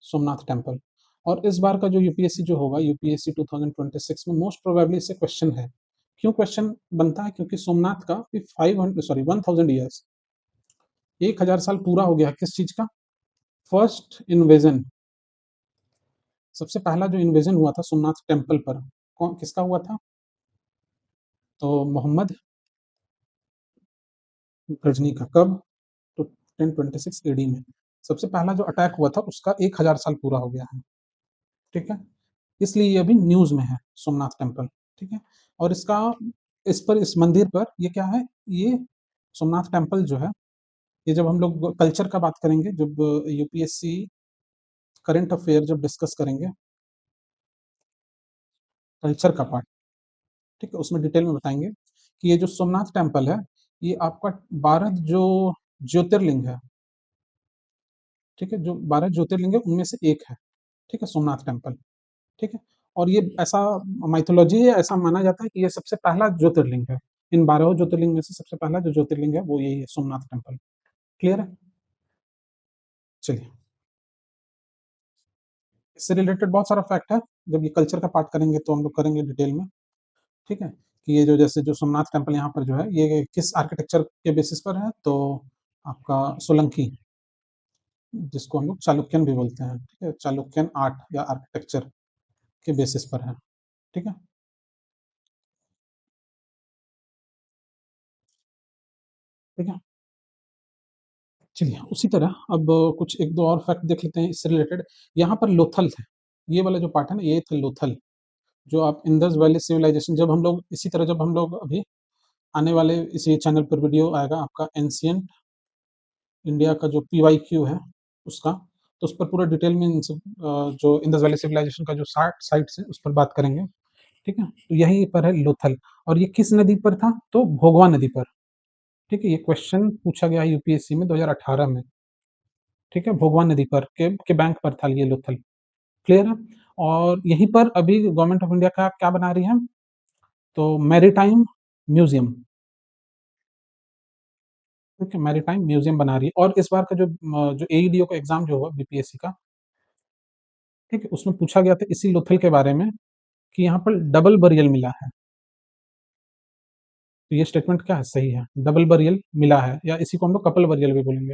Speaker 1: सोमनाथ टेम्पल। और इस बार का जो यूपीएससी जो होगा, यूपीएससी 2026 में मोस्ट प्रोबेबली इससे क्वेश्चन है। क्यों क्वेश्चन बनता है, क्योंकि सोमनाथ का 500 सॉरी 1000 ईयर्स, 1000 साल पूरा हो गया किस चीज का, फर्स्ट इन्वेजन, सबसे पहला जो इन्वेजन हुआ था सोमनाथ टेम्पल पर, कौन किसका हुआ था, तो मोहम्मद गजनी का, कब, तो 1026 एडी में सबसे पहला जो अटैक हुआ था उसका 1000 साल पूरा हो गया है, ठीक है। इसलिए ये अभी न्यूज में है सोमनाथ टेम्पल, ठीक है। और इसका, इस पर, इस मंदिर पर ये क्या है, ये सोमनाथ टेम्पल जो है, ये जब हम लोग कल्चर का बात करेंगे, जब यूपीएससी करंट अफेयर जब डिस्कस करेंगे, कल्चर का पार्ट, ठीक है, उसमें डिटेल में बताएंगे कि ये जो सोमनाथ टेम्पल है, ये आपका 12 जो ज्योतिर्लिंग है, ठीक है, जो 12 ज्योतिर्लिंग है उनमें से एक है, ठीक है, सोमनाथ टेम्पल, ठीक है। और ये ऐसा माइथोलॉजी है, ऐसा माना जाता है कि ये सबसे पहला ज्योतिर्लिंग है, इन 12 ज्योतिर्लिंग में से सबसे पहला जो ज्योतिर्लिंग है वो यही है, सोमनाथ टेम्पल। क्लियर है। चलिए, इससे रिलेटेड बहुत सारा फैक्ट है, जब ये कल्चर का पार्ट करेंगे तो हम लोग करेंगे डिटेल में, ठीक है। कि ये जो जैसे जो सोमनाथ टेम्पल यहाँ पर जो है ये किस आर्किटेक्चर के बेसिस पर है, तो आपका सोलंकी, जिसको हम लोग चालुक्यन भी बोलते हैं, ठीक है, चालुक्यन आर्ट या आर्किटेक्चर के बेसिस पर है, ठीक है, ठीक है। चलिए, उसी तरह अब कुछ एक दो और फैक्ट देख लेते हैं इससे रिलेटेड। यहाँ पर लोथल है, ये वाला जो पार्ट है ना, ये थे लोथल, जो आप इंडस वैली सिविलाइजेशन, जब हम लोग इसी तरह, जब हम लोग अभी आने वाले इसी चैनल पर वीडियो आएगा आपका एंशियंट इंडिया का जो पीवाईक्यू है उसका, तो उस पर पूरा डिटेल में इन सब जो इंडस वैली सिविलाइजेशन का जो साइट्स है उस पर बात करेंगे, ठीक है। तो यहीं पर है लोथल, और ये किस नदी पर था, तो भोगवा नदी पर, ठीक है। ये क्वेश्चन पूछा गया है यूपीएससी में 2018 में, ठीक है, भोगवा नदी पर के बैंक पर था ये लोथल। क्लियर है। और यहीं पर अभी गवर्नमेंट ऑफ इंडिया का क्या बना रही है, तो मैरीटाइम म्यूजियम, ठीक है, मैरीटाइम म्यूजियम बना रही है। और इस बार का जो एईडीओ का एग्जाम जो हुआ बीपीएससी का, ठीक है, उसमें पूछा गया था इसी लोथल के बारे में कि यहाँ पर डबल बरियल मिला है। तो ये स्टेटमेंट क्या है, सही है, डबल बरियल मिला है, या इसी को हम लोग कपल बरियल भी बोलेंगे,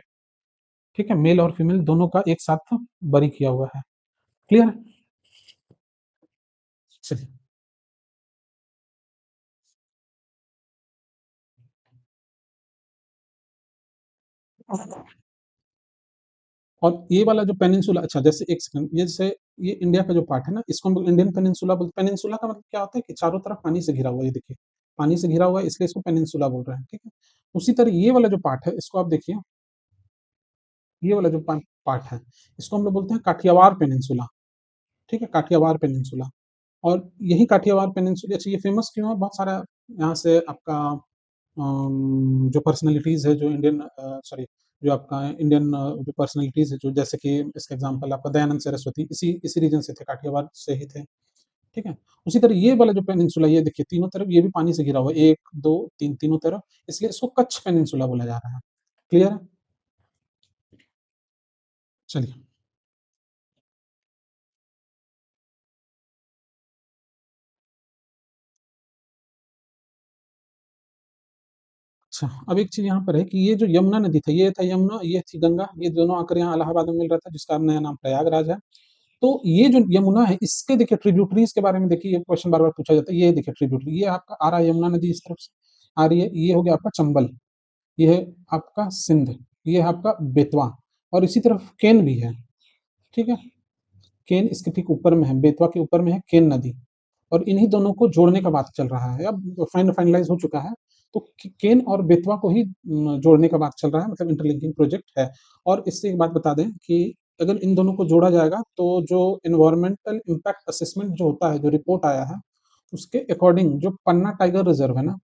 Speaker 1: ठीक है, मेल और फीमेल दोनों का एक साथ बरी किया हुआ है। क्लियर है। चलिए, और ये वाला जो पेनिनसुला, अच्छा जैसे एक सेकंड, ये जैसे ये इंडिया का जो पार्ट है ना, इसको हम लोग इंडियन पेनिनसुला बोलते हैं। पेनिनसुला का मतलब क्या होता है कि चारों तरफ पानी से घिरा हुआ है, ये देखिए, पानी से घिरा हुआ है, इसलिए इसको पेनिनसुला बोल रहे हैं, ठीक है। उसी तरह ये वाला जो पार्ट है, इसको आप देखिए, ये वाला जो पार्ट है, इसको हम लोग बोलते हैं काठियावाड़ पेनिनसुला, ठीक है, काठियावाड़ पेनिनसुला। और यही काठियावाड़ पेनिनसुला, अच्छा ये फेमस क्यों है, बहुत सारा यहाँ से आपका जो पर्सनैलिटीज़ है, जो इंडियन सॉरी, जो आपका इंडियन जो पर्सनैलिटीज़ है, जो जैसे कि इसका एग्ज़ाम्पल आपका दयानंद सरस्वती, इसी इसी रीजन से थे, काठियावाड़ से ही थे, ठीक है। उसी तरह ये वाला जो पेनिनसुला, ये देखिए तीनों तरफ ये भी पानी से घिरा हुआ है, 1, 2, 3 तीनों तरफ, इसलिए इसको कच्छ पेनिनसुला बोला जा रहा है। क्लियर है? चलिए। अच्छा, अब एक चीज़ यहाँ पर है कि ये जो यमुना नदी था, ये था यमुना, ये थी गंगा, ये दोनों आकर यहाँ इलाहाबाद में मिल रहा था, जिसका नया नाम प्रयागराज है। तो ये जो यमुना है, इसके देखिए ट्रिब्यूटरीज के बारे में देखिए, ये क्वेश्चन बार बार पूछा जाता है, ये देखिए ट्रिब्यूटरी, ये आपका आ रहा है यमुना नदी इस तरफ से आ रही है, ये हो गया आपका चंबल, ये है आपका सिंध, ये है आपका बेतवा, और इसी तरफ केन भी है, ठीक है। केन इसके ठीक ऊपर में है, बेतवा के ऊपर में है केन नदी, और इन्हीं दोनों को जोड़ने का बात चल रहा है, अब फाइनलाइज हो चुका है। तो केन और बेतवा को ही जोड़ने का बात चल रहा है, मतलब इंटरलिंकिंग प्रोजेक्ट है। और इससे एक बात बता दें कि अगर इन दोनों को जोड़ा जाएगा, तो जो इन्वायरमेंटल इम्पैक्ट असेसमेंट जो होता है, जो रिपोर्ट आया है, उसके अकॉर्डिंग जो पन्ना टाइगर रिजर्व है ना,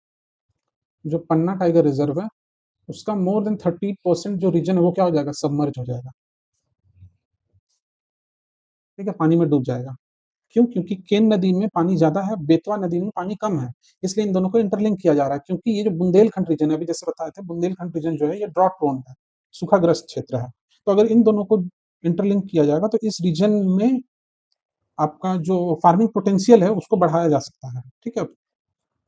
Speaker 1: जो पन्ना टाइगर रिजर्व है, उसका मोर देन 30% जो रीजन है, वो क्या हो जाएगा, सबमर्ज हो जाएगा, ठीक है, पानी में डूब जाएगा। क्यों? क्योंकि केन नदी में पानी ज्यादा है, बेतवा नदी में पानी कम है, इसलिए इन दोनों को इंटरलिंक किया जा रहा है। क्योंकि ये जो बुंदेलखंड रीजन है, अभी जैसे बताए थे, बुंदेलखंड रीजन जो है, ये ड्रॉट प्रोन है, सूखाग्रस्त क्षेत्र है। तो अगर इन दोनों को इंटरलिंक किया जाएगा, तो इस रीजन में आपका जो फार्मिंग पोटेंशियल है, उसको बढ़ाया जा सकता है, ठीक है।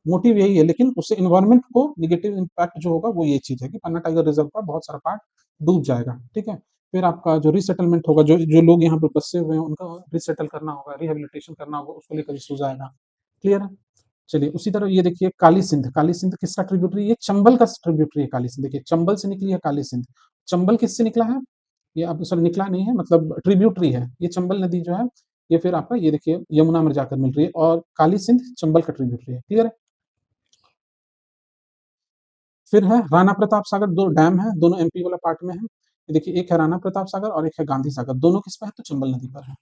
Speaker 1: मोटिव यही है, लेकिन उससे इन्वायरमेंट को निगेटिव इम्पैक्ट जो होगा, वो ये चीज है कि पन्ना टाइगर रिजर्व का बहुत सारा पार्ट डूब जाएगा, ठीक है। फिर आपका जो रिसेटलमेंट होगा, जो जो लोग यहाँ पे बसे हुए हैं, उनका रिसेटल करना होगा, रिहेबिलिटेशन करना होगा, उसको लेकर इश्यूज आएगा। क्लियर है? चलिए, उसी तरह ये देखिए काली सिंध, काली सिंध किसका ट्रिब्यूटरी, ये चंबल का ट्रिब्यूटरी है काली सिंध, देखिए चंबल से निकली है काली सिंध। चंबल किससे निकला है, ये अब सॉरी निकला नहीं है, मतलब ट्रिब्यूटरी है, ये चंबल नदी जो है, ये फिर आपका ये देखिए यमुना में जाकर मिल रही है, और काली सिंध चंबल का ट्रिब्यूटरी है। क्लियर है? फिर है राणा प्रताप सागर, दो डैम है, दोनों एमपी वाला पार्ट में है। ये देखिए, एक है राणा प्रताप सागर और एक है गांधी सागर, दोनों किस पे है, तो चंबल नदी पर है,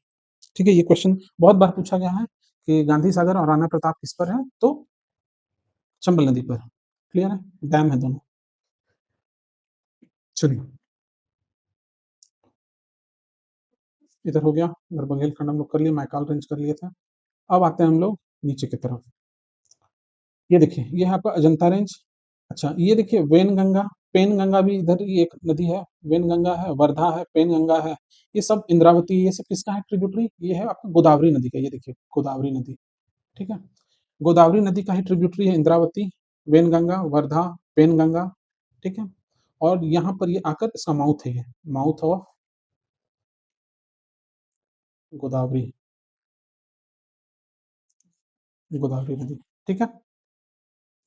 Speaker 1: ठीक है। ये क्वेश्चन बहुत बार पूछा गया है कि गांधी सागर और राणा प्रताप किस पर है, तो चंबल नदी पर। क्लियर है? डैम है दोनों। चलिए, इधर हो गया, इधर बुंदेलखंड हम लोग कर लिए, मैकाल रेंज कर लिए थे। अब आते हैं हम लोग नीचे की तरफ। ये देखिए, ये है आपका अजंता रेंज। अच्छा, ये देखिए वेनगंगा, पेनगंगा भी इधर ही एक नदी है, वेनगंगा है, वर्धा है, पेनगंगा है, ये सब इंद्रावती, ये सब किसका है ट्रिब्यूटरी, ये है आपका गोदावरी नदी का, ये देखिए गोदावरी नदी, ठीक है। गोदावरी नदी का ही ट्रिब्यूटरी है इंद्रावती, वेनगंगा, वर्धा, पेनगंगा, ठीक है। और यहाँ पर ये आकर इसका माउथ है, ये माउथ ऑफ गोदावरी, गोदावरी नदी, ठीक है।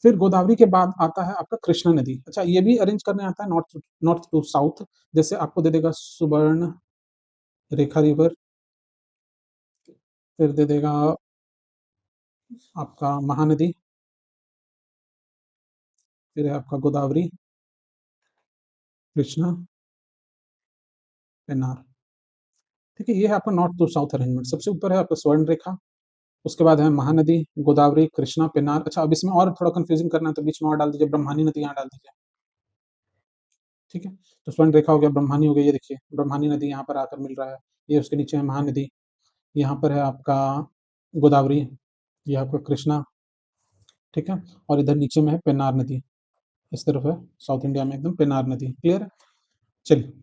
Speaker 1: फिर गोदावरी के बाद आता है आपका कृष्णा नदी। अच्छा, ये भी अरेंज करने आता है नॉर्थ नॉर्थ टू साउथ, जैसे आपको दे देगा सुवर्ण रेखा रिवर, फिर दे देगा आपका महानदी, फिर है आपका गोदावरी, कृष्णा, पेन्नार, ठीक है। ये है आपका नॉर्थ टू साउथ अरेंजमेंट। सबसे ऊपर है आपका स्वर्ण रेखा, उसके बाद है महानदी, गोदावरी, कृष्णा, पेन्नार। अच्छा, अब इसमें और थोड़ा कंफ्यूजिंग करना है, तो बीच में और डाल दीजिए ब्रह्मानी नदी, यहाँ डाल दीजिए, ठीक है। तो स्वर्ण रेखा हो गया, ब्रह्मानी हो गया, ये देखिए ब्रह्मानी नदी यहाँ पर आकर मिल रहा है, ये उसके नीचे है महानदी, यहाँ पर है आपका गोदावरी, ये आपका कृष्णा, ठीक है। और इधर नीचे में है पेन्नार नदी, इस तरफ है, साउथ इंडिया में एकदम पेन्नार नदी। क्लियर है? चलिए,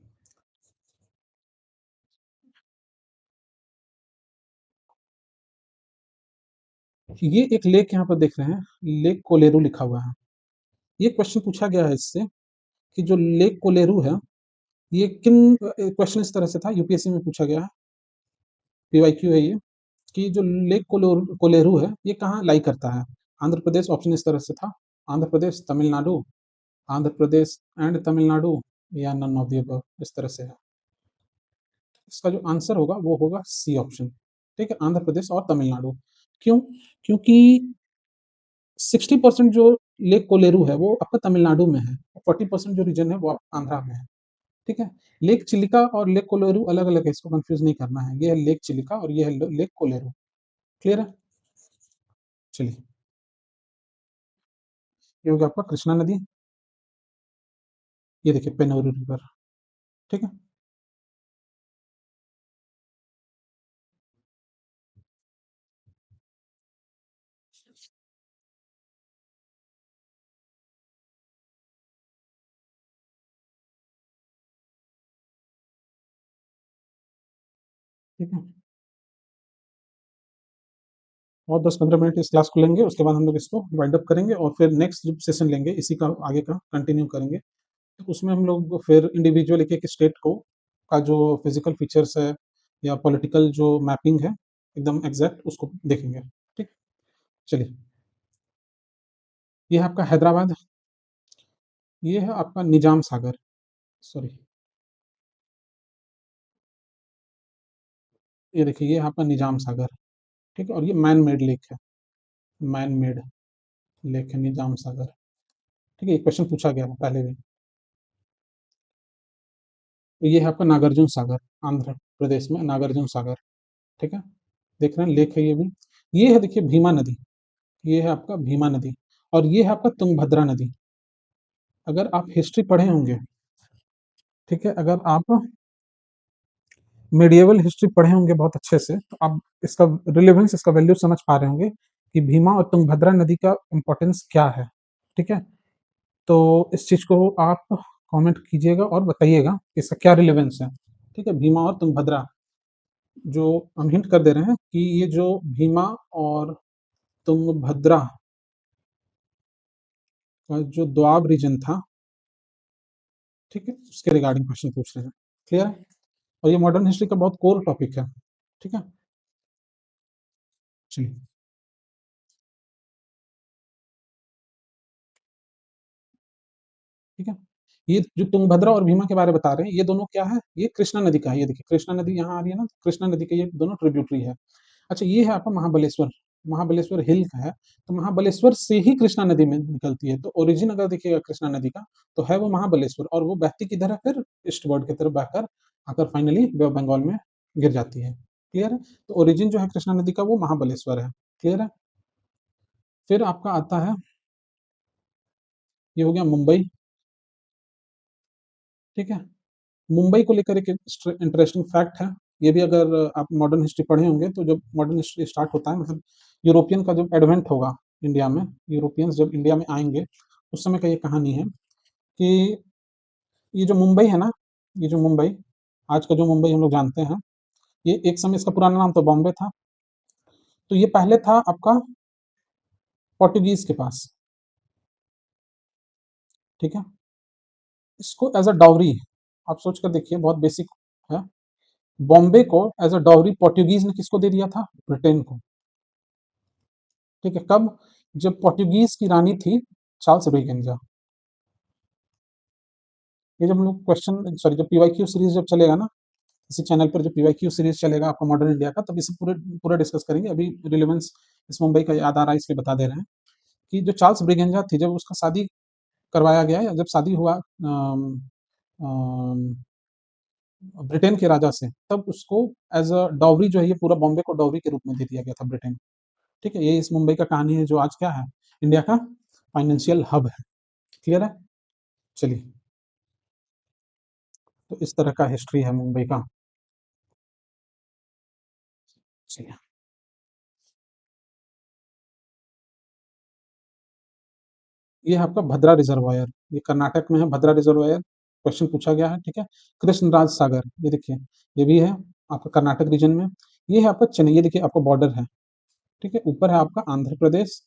Speaker 1: ये एक लेक यहाँ पर देख रहे हैं, लेक कोलेरू लिखा हुआ है। ये क्वेश्चन पूछा गया है इससे कि जो लेक कोलेरू है, ये किन, क्वेश्चन इस तरह से था, यूपीएससी में पूछा गया है, पीवाईक्यू है ये, कि जो लेक कोलेरू है, ये कहाँ लाई करता है। आंध्र प्रदेश, ऑप्शन इस तरह से था, आंध्र प्रदेश, तमिलनाडु, आंध्र प्रदेश एंड तमिलनाडु, या नन ऑफ द अबव, इस तरह से है। इसका जो आंसर होगा वो होगा सी ऑप्शन। ठीक है, आंध्र प्रदेश और तमिलनाडु। क्यों? क्योंकि 60% जो लेक कोलेरू है वो आपका तमिलनाडु में है, 40% जो रीजन है वो आंध्रा में है। ठीक है, लेक चिलिका और लेक कोलेरू अलग अलग है, इसको कंफ्यूज नहीं करना है। ये है लेक चिलिका और ये है लेक कोलेरू। क्लियर है? चलिए, ये हो गया आपका कृष्णा नदी। ये देखिए पेनोरी रिवर। ठीक है। ठीक है, और 10-15 मिनट इस क्लास को लेंगे, उसके बाद हम लोग इसको वाइंड अप करेंगे और फिर नेक्स्ट जब सेशन लेंगे इसी का आगे का कंटिन्यू करेंगे। तो उसमें हम लोग फिर इंडिविजुअल एक एक स्टेट को का जो फिजिकल फीचर्स है या पॉलिटिकल जो मैपिंग है एकदम एग्जैक्ट उसको देखेंगे। ठीक। चलिए, ये है आपका हैदराबाद। ये है आपका निजाम सागर। सॉरी, ये देखिए ये है आपका निजाम सागर। ठीक है, और ये मैन मेड लेक है। मैन मेड लेक है निजाम सागर। ठीक है, ये क्वेश्चन पूछा गया है पहले भी। तो ये है आपका नागार्जुन सागर, आंध्र प्रदेश में नागार्जुन सागर। ठीक है, देख रहे हैं लेक है ये भी। ये है देखिए भीमा नदी। ये है आपका भीमा नदी। और ये है आपका तुंगभद्रा नदी। अगर आप हिस्ट्री पढ़े होंगे, ठीक है, अगर आप मेडिएवल हिस्ट्री पढ़े होंगे बहुत अच्छे से, तो आप इसका रिलेवेंस, इसका वैल्यू समझ पा रहे होंगे कि भीमा और तुंगभद्रा नदी का इंपॉर्टेंस क्या है। ठीक है, तो इस चीज को आप कमेंट कीजिएगा और बताइएगा कि इसका क्या रिलेवेंस है। ठीक है, भीमा और तुंगभद्रा, जो हम हिंट कर दे रहे हैं कि ये जो भीमा और तुंगभद्रा का जो दोआब रीजन था, ठीक है, उसके रिगार्डिंग क्वेश्चन पूछ रहे हैं। क्लियर है? और ये मॉडर्न हिस्ट्री का बहुत कोर टॉपिक है। ठीक है, चलिए। ठीक है, ये जो तुंगभद्रा और भीमा के बारे में बता रहे हैं, ये दोनों क्या है, ये कृष्णा नदी का है। ये देखिए कृष्णा नदी यहाँ आ रही है ना, कृष्णा नदी के ये दोनों ट्रिब्यूटरी है। अच्छा, ये है आपका महाबलेश्वर। महाबलेश्वर हिल का है। तो महाबलेश्वर से ही कृष्णा नदी में निकलती है। तो ओरिजिन अगर देखिएगा कृष्णा नदी का, तो है वो महाबलेश्वर, और वो बहती किधर है फिर, ईस्टवर्ड की तरफ बहकर आकर फाइनली बे ऑफ बंगाल में गिर जाती है। क्लियर है? तो ओरिजिन जो है कृष्णा नदी का वो महाबलेश्वर है। क्लियर है? फिर आपका आता है, ये हो गया मुंबई। ठीक है, मुंबई को लेकर एक इंटरेस्टिंग फैक्ट है। ये भी अगर आप मॉडर्न हिस्ट्री पढ़े होंगे, तो जब मॉडर्न हिस्ट्री स्टार्ट होता है, मतलब यूरोपियन का जब एडवेंट होगा इंडिया में, यूरोपियंस जब इंडिया में आएंगे, उस समय का ये कहानी है कि ये जो मुंबई है ना, ये जो मुंबई, आज का जो मुंबई हम लोग जानते हैं, ये एक समय इसका पुराना नाम तो बॉम्बे था। तो ये पहले था आपका पोर्टुगीज के पास। ठीक है, इसको एज अ डाउरी, आप सोच कर देखिए, बहुत बेसिक है। बॉम्बे को एज अ डाउरी पोर्टुगीज ने किसको दे दिया था, ब्रिटेन को। ठीक है, कब? जब पोर्टुगीज की रानी थी चार्ल्स ब्रिगेंजा। ये जब हम लोग क्वेश्चन, सॉरी, जब पीवाईक्यू सीरीज जब चलेगा ना, इसी चैनल पर जो पीवाईक्यू सीरीज चलेगा आपका मॉडर्न इंडिया का, तब इसे पूरे पूरा डिस्कस करेंगे। अभी रिलेवेंस इस मुंबई का याद आ रहा है इसलिए बता दे रहे हैं कि जो चार्ल्स ब्रिगेंजा थी, जब उसका शादी करवाया गया, या जब शादी हुआ अम, ब्रिटेन के राजा से, तब उसको एज अ डाउरी जो है ये पूरा बॉम्बे को डाउरी के रूप में दे दिया गया था ब्रिटेन। ठीक है, ये इस मुंबई का कहानी है जो आज क्या है, इंडिया का फाइनेंशियल हब है। क्लियर है? चलिए, तो इस तरह का हिस्ट्री है मुंबई का। चलिए, ये है आपका भद्रा रिजर्वायर। ये कर्नाटक में है भद्रा रिजर्वायर। क्वेश्चन पूछा गया है। ठीक है, कृष्णराज सागर, ये देखिए, ये भी है आपका कर्नाटक रीजन में। ये है आपका चेन्नई, ये देखिए आपका बॉर्डर है। ठीक है, ऊपर है आपका आंध्र प्रदेश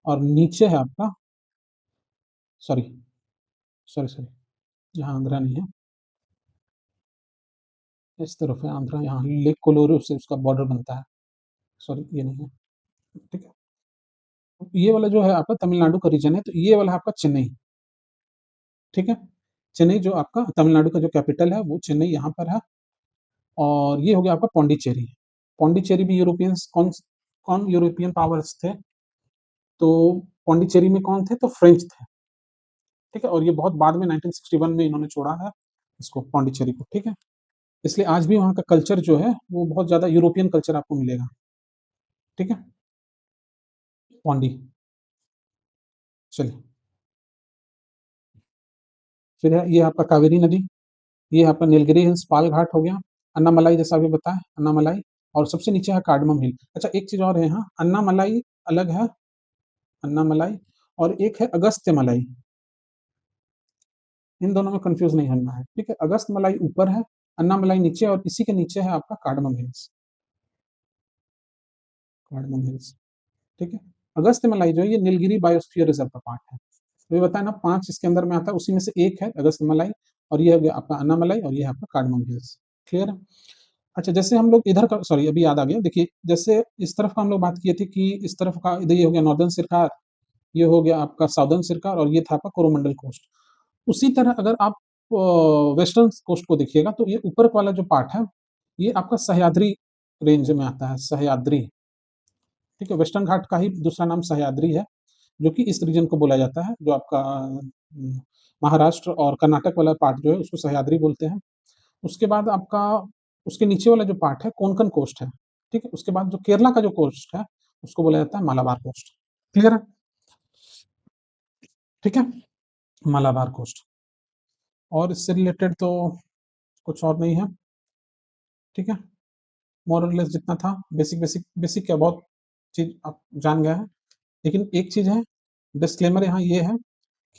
Speaker 1: और नीचे है आपका, सॉरी सॉरी सॉरी, यहाँ आंध्रा नहीं है, इस तरफ है आंध्रा, यहाँ लेक कोलोरू से उसका बॉर्डर बनता है। सॉरी, ये नहीं है। ठीक है, ये वाला जो है आपका तमिलनाडु का रीजन है, तो ये वाला है आपका चेन्नई। ठीक है, चेन्नई जो आपका तमिलनाडु का जो कैपिटल है वो चेन्नई यहाँ पर है। और ये हो गया आपका पौंडीचेरी। पौंडीचेरी भी यूरोपियंस कौन कौन यूरोपियन पावर्स थे? तो पौंडीचेरी में कौन थे? तो फ्रेंच थे। ठीक है, और ये बहुत बाद में 1961 में इन्होंने छोड़ा है इसको, पौंडीचेरी को। ठीक है, इसलिए आज भी वहाँ का कल्चर जो है वो बहुत ज़्यादा यूरोपियन कल्चर आपको मिलेगा। ठीक है, पौंडी। चलिए, फिर है ये आपका कावेरी नदी, ये आपका नीलगिरी हिल्स, पाल घाट हो गया, अन्नामलाई जैसा अभी बताया, अन्नामलाई। और सबसे नीचे है कार्डमम हिल। अच्छा, एक चीज और है, हाँ, अन्नामलाई अलग है, अन्नामलाई, और एक है अगस्त्य मलाई। इन दोनों में कंफ्यूज नहीं होना है। ठीक है, अगस्त मलाई ऊपर है, अन्नामलाई नीचे, और इसी के नीचे है आपका कार्डमम हिल्स, कार्डमम हिल्स। ठीक है, अगस्त्य मलाई जो है ये नीलगिरी बायोस्फीयर रिजर्व का पार्ट है। तो ये बताया ना, 5 इसके अंदर में आता है, उसी में से एक है अगस्त्य मलाई, और ये हो गया आपका अन्नामलाई, और ये है आपका कार्डमम हिल्स। क्लियर है? अच्छा, जैसे हम लोग इधर का, सॉरी अभी याद आ गया, देखिए जैसे इस तरफ का हम लोग बात किए थे कि इस तरफ का, इधर ये हो गया नॉर्दर्न सिरकार, ये हो गया आपका साउदर्न सिरकार, और ये था आपका कोरोमंडल कोस्ट। उसी तरह अगर आप वेस्टर्न कोस्ट को देखिएगा तो ये ऊपर वाला जो पार्ट है ये आपका सह्याद्री रेंज में आता है, सह्याद्री। ठीक है, वेस्टर्न घाट का ही दूसरा नाम सह्याद्री है, जो कि इस रीजन को बोला जाता है, जो आपका महाराष्ट्र और कर्नाटक वाला पार्ट जो है उसको सह्याद्री बोलते हैं। उसके बाद आपका उसके नीचे वाला जो पार्ट है कोंकण कोस्ट है। ठीक है, उसके बाद जो केरला का जो कोस्ट है उसको बोला जाता है मालाबार कोस्ट। क्लियर है? ठीक है, मालाबार कोस्ट। और इससे रिलेटेड तो कुछ और नहीं है। ठीक है, मोर और लेस जितना था, बेसिक बेसिक बेसिक क्या, बहुत चीज आप जान गए हैं। लेकिन एक चीज है, डिस्क्लेमर यहाँ ये है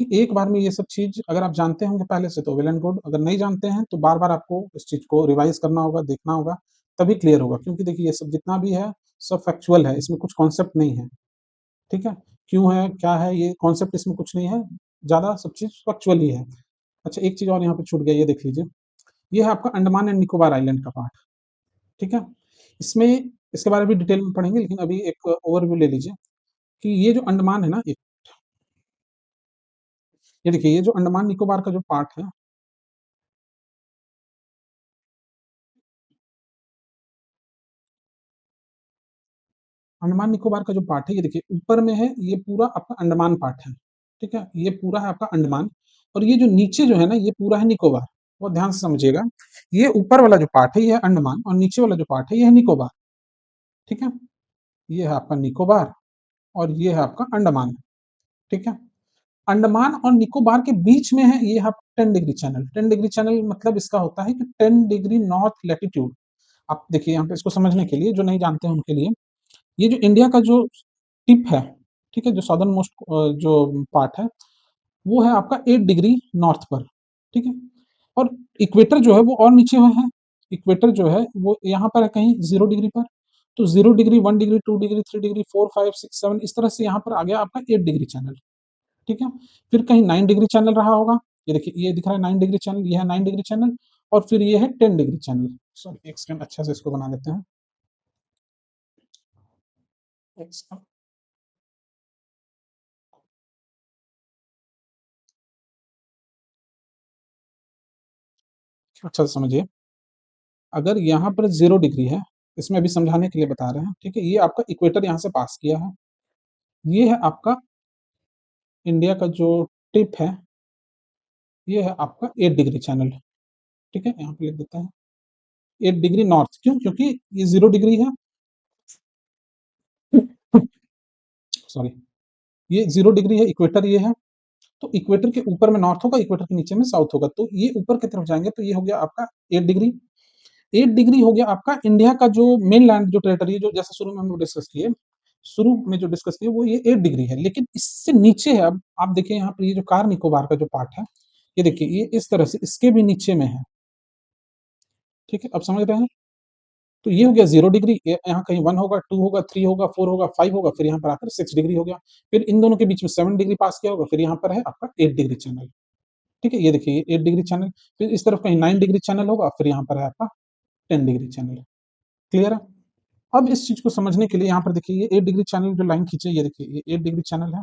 Speaker 1: कि एक बार में ये सब चीज अगर आप जानते होंगे पहले से तो वेल एंड गुड, अगर नहीं जानते हैं तो बार बार आपको इस चीज को रिवाइज करना होगा, देखना होगा, तभी क्लियर होगा। क्योंकि देखिए ये सब जितना भी है सब फैक्चुअल है, इसमें कुछ कॉन्सेप्ट नहीं है। ठीक है, क्यों है क्या है ये कॉन्सेप्ट, इसमें कुछ नहीं है, ज्यादा सब चीज फैक्चुअल ही है। अच्छा, एक चीज और यहाँ पे छूट गया, ये देख लीजिए, ये है आपका अंडमान एंड निकोबार आइलैंड का पार्ट। ठीक है, इसमें इसके बारे में भी डिटेल में पढ़ेंगे, लेकिन अभी एक ओवरव्यू ले लीजिए कि ये जो अंडमान है ना, ये देखिए, ये जो अंडमान निकोबार का जो पार्ट है, अंडमान निकोबार का जो पार्ट है, ये देखिए ऊपर में है, ये पूरा आपका अंडमान पार्ट है। ठीक है, ये पूरा है आपका अंडमान, और ये जो नीचे जो है ना ये पूरा है निकोबार। बहुत ध्यान से समझिएगा, ये ऊपर वाला जो पार्ट है ये है अंडमान, और नीचे वाला जो पार्ट है ये है निकोबार। ठीक है, ये है आपका निकोबार, और ये है आपका अंडमान। ठीक है, अंडमान और निकोबार के बीच में है ये है 10 डिग्री चैनल। 10 डिग्री चैनल मतलब इसका होता है कि 10 डिग्री नॉर्थ लेटीट्यूड। आप देखिए यहाँ पे इसको समझने के लिए, जो नहीं जानते हैं उनके लिए, ये जो इंडिया का जो टिप है, ठीक है, जो सदर्न मोस्ट जो पार्ट है वो है आपका 8 डिग्री नॉर्थ पर। ठीक है, और इक्वेटर जो है वो और नीचे में है। इक्वेटर जो है वो यहाँ पर है कहीं 0 डिग्री पर। तो 0 डिग्री, 1 डिग्री, 2 डिग्री, 3 डिग्री, 4, 5, 6, 7, इस तरह से यहाँ पर आ गया आपका 8 डिग्री चैनल। ठीक है, फिर कहीं 9 डिग्री चैनल रहा होगा, ये देखिए ये दिख रहा है 9 डिग्री चैनल, ये है 9 डिग्री चैनल, और फिर ये है 10 डिग्री चैनल। सॉरी, एक सेकंड, अच्छा से इसको बना देते हैं। अच्छा से समझिए, अगर यहाँ पर 0 डिग्री है, इसमें अभी समझाने के लिए बता रहे हैं। ठीक है, ये आपका इक्वेटर यहाँ से पास किया है, ये है आपका इंडिया का जो टिप है, ये है आपका 8 डिग्री चैनल। ठीक है, यहाँ पे लिख देता है 8 डिग्री नॉर्थ, क्यों? क्योंकि ये 0 डिग्री है, सॉरी, ये 0 डिग्री है, इक्वेटर ये है। तो इक्वेटर के ऊपर में नॉर्थ होगा, इक्वेटर के नीचे में साउथ होगा, तो ये ऊपर की तरफ जाएंगे तो ये हो गया आपका 8 डिग्री। 8 डिग्री हो गया आपका इंडिया का जो मेन लैंड जो टेरिटरी है, जो जैसे शुरू में हम लोग डिस्कस किए, शुरू में जो डिस्कस किए वो ये 8 डिग्री है, लेकिन इससे नीचे है। अब आप देखिए यहाँ पर ये जो कार निकोबार का जो पार्ट है, ये देखिए ये इस तरह से इसके भी नीचे में है। ठीक है, अब समझ रहे हैं? तो ये हो गया 0 डिग्री, यहाँ कहीं 1 होगा, 2 होगा, 3 होगा, 4 होगा, 5 होगा, फिर यहाँ पर आकर 6 डिग्री हो गया। फिर इन दोनों के बीच में 7 डिग्री पास किया होगा, फिर यहाँ पर है आपका 8 डिग्री चैनल। ठीक है, ये देखिए ये 8 डिग्री चैनल, फिर इस तरफ कहीं 9 डिग्री चैनल होगा, फिर यहाँ पर है आपका 10 डिग्री चैनल। क्लियर है? अब इस चीज को समझने के लिए यहाँ पर देखिए ये 8 डिग्री चैनल जो लाइन खींचे, ये देखिए ये 8 डिग्री चैनल है।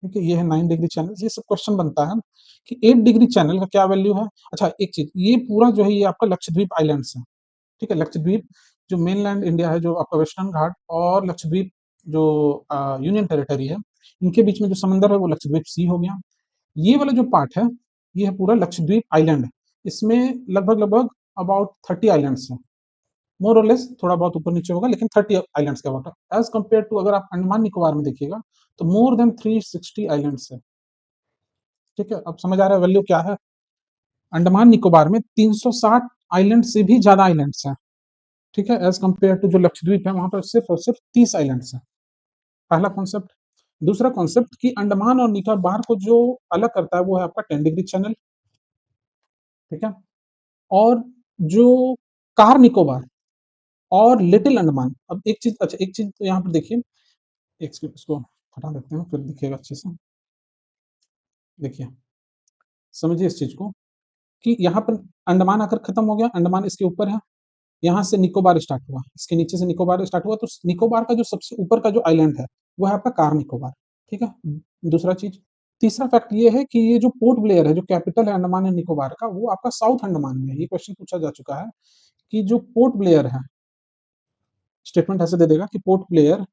Speaker 1: ठीक है, ये है 9 डिग्री चैनल। ये सब क्वेश्चन बनता है कि 8 डिग्री चैनल का क्या वैल्यू है। अच्छा, एक चीज, ये पूरा जो है ये आपका लक्षद्वीप आइलैंड्स है। ठीक है, लक्षद्वीप जो मेनलैंड इंडिया है, जो आपका वेस्टर्न घाट और लक्षद्वीप जो यूनियन टेरिटरी है, इनके बीच में जो समंदर है वो लक्षद्वीप सी हो गया। ये वाला जो पार्ट है, ये है पूरा लक्षद्वीप आइलैंड। इसमें लगभग लगभग अबाउट 30 आइलैंड्स हैं, मोर और लेस, थोड़ा बहुत ऊपर नीचे होगा, लेकिन 30 आइलैंड्स का वाटर एज कम्पेयर टू अगर आप अंडमान निकोबार में देखिएगा तो मोर देन 360 आइलैंड्स है। ठीक है, अब समझ आ रहा है वैल्यू क्या है। अंडमान निकोबार में 360 आइलैंड से भी ज्यादा आइलैंड्स हैं। ठीक है, एज कम्पेयर टू जो लक्षद्वीप है वहां पर सिर्फ और सिर्फ 30 आइलैंड्स हैं। पहला कॉन्सेप्ट। दूसरा कॉन्सेप्ट कि अंडमान और निकोबार को जो अलग करता है वो है आपका 10 डिग्री चैनल। ठीक है, और जो कार निकोबार और लिटिल अंडमान, अब एक चीज, अच्छा एक चीज तो यहाँ पर देखिए, एक सेकंड, इसको हटा देते हैं फिर दिखेगा अच्छे से। देखिए, समझिए इस चीज को कि यहाँ पर अंडमान आकर खत्म हो गया, अंडमान इसके ऊपर है, यहाँ से निकोबार स्टार्ट हुआ, इसके नीचे से निकोबार स्टार्ट हुआ, तो निकोबार का जो सबसे ऊपर का जो आइलैंड है वो है आपका कार निकोबार। ठीक है, दूसरा चीज। तीसरा फैक्ट ये है कि ये जो पोर्ट ब्लेयर है, जो कैपिटल है अंडमान एंड निकोबार का, वो आपका साउथ अंडमान में है। ये क्वेश्चन पूछा जा चुका है कि जो पोर्ट ब्लेयर है, स्टेटमेंट ऐसे दे देगा कि port Blair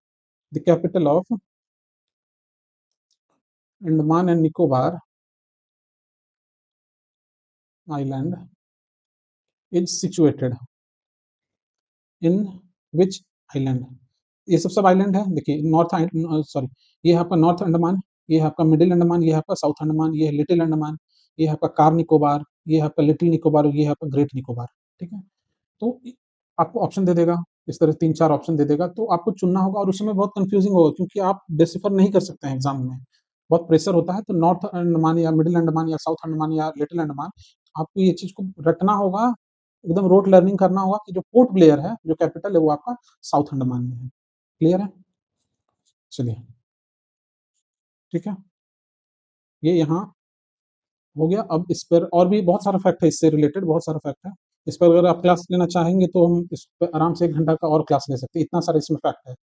Speaker 1: the capital of Andaman and Nicobar island is situated in which island. ये सब आइलैंड है, देखिए नॉर्थ, सॉरी, ये है आपका नॉर्थ अंडमान, ये है आपका मिडिल अंडमान, ये है आपका साउथ अंडमान, ये है लिटिल अंडमान, ये है आपका कार निकोबार, ये है आपका लिटिल निकोबार और ये है आपका ग्रेट निकोबार। ठीक है, तो आपको ऑप्शन दे देगा, इस तरह 3-4 ऑप्शन दे देगा, तो आपको चुनना होगा और उसमें बहुत कंफ्यूजिंग होगा क्योंकि आप डिसिफर नहीं कर सकते हैं एग्जाम में, बहुत प्रेशर होता है। तो नॉर्थ अंडमान या मिडिल अंडमान या साउथ अंडमान या लिटिल अंडमान, आपको ये चीज को रटना होगा, एकदम रोट लर्निंग करना होगा कि जो पोर्ट ब्लेयर है, जो कैपिटल है, वो आपका साउथ अंडमान में है। क्लियर है, चलिए, ठीक है, ये यहाँ हो गया। अब इस पर और भी बहुत सारा फैक्ट है, इससे रिलेटेड बहुत सारा फैक्ट है। इस पर अगर आप क्लास लेना चाहेंगे तो हम इस पर आराम से 1 घंटा का और क्लास ले सकते हैं, इतना सारा इसमें फैक्ट है।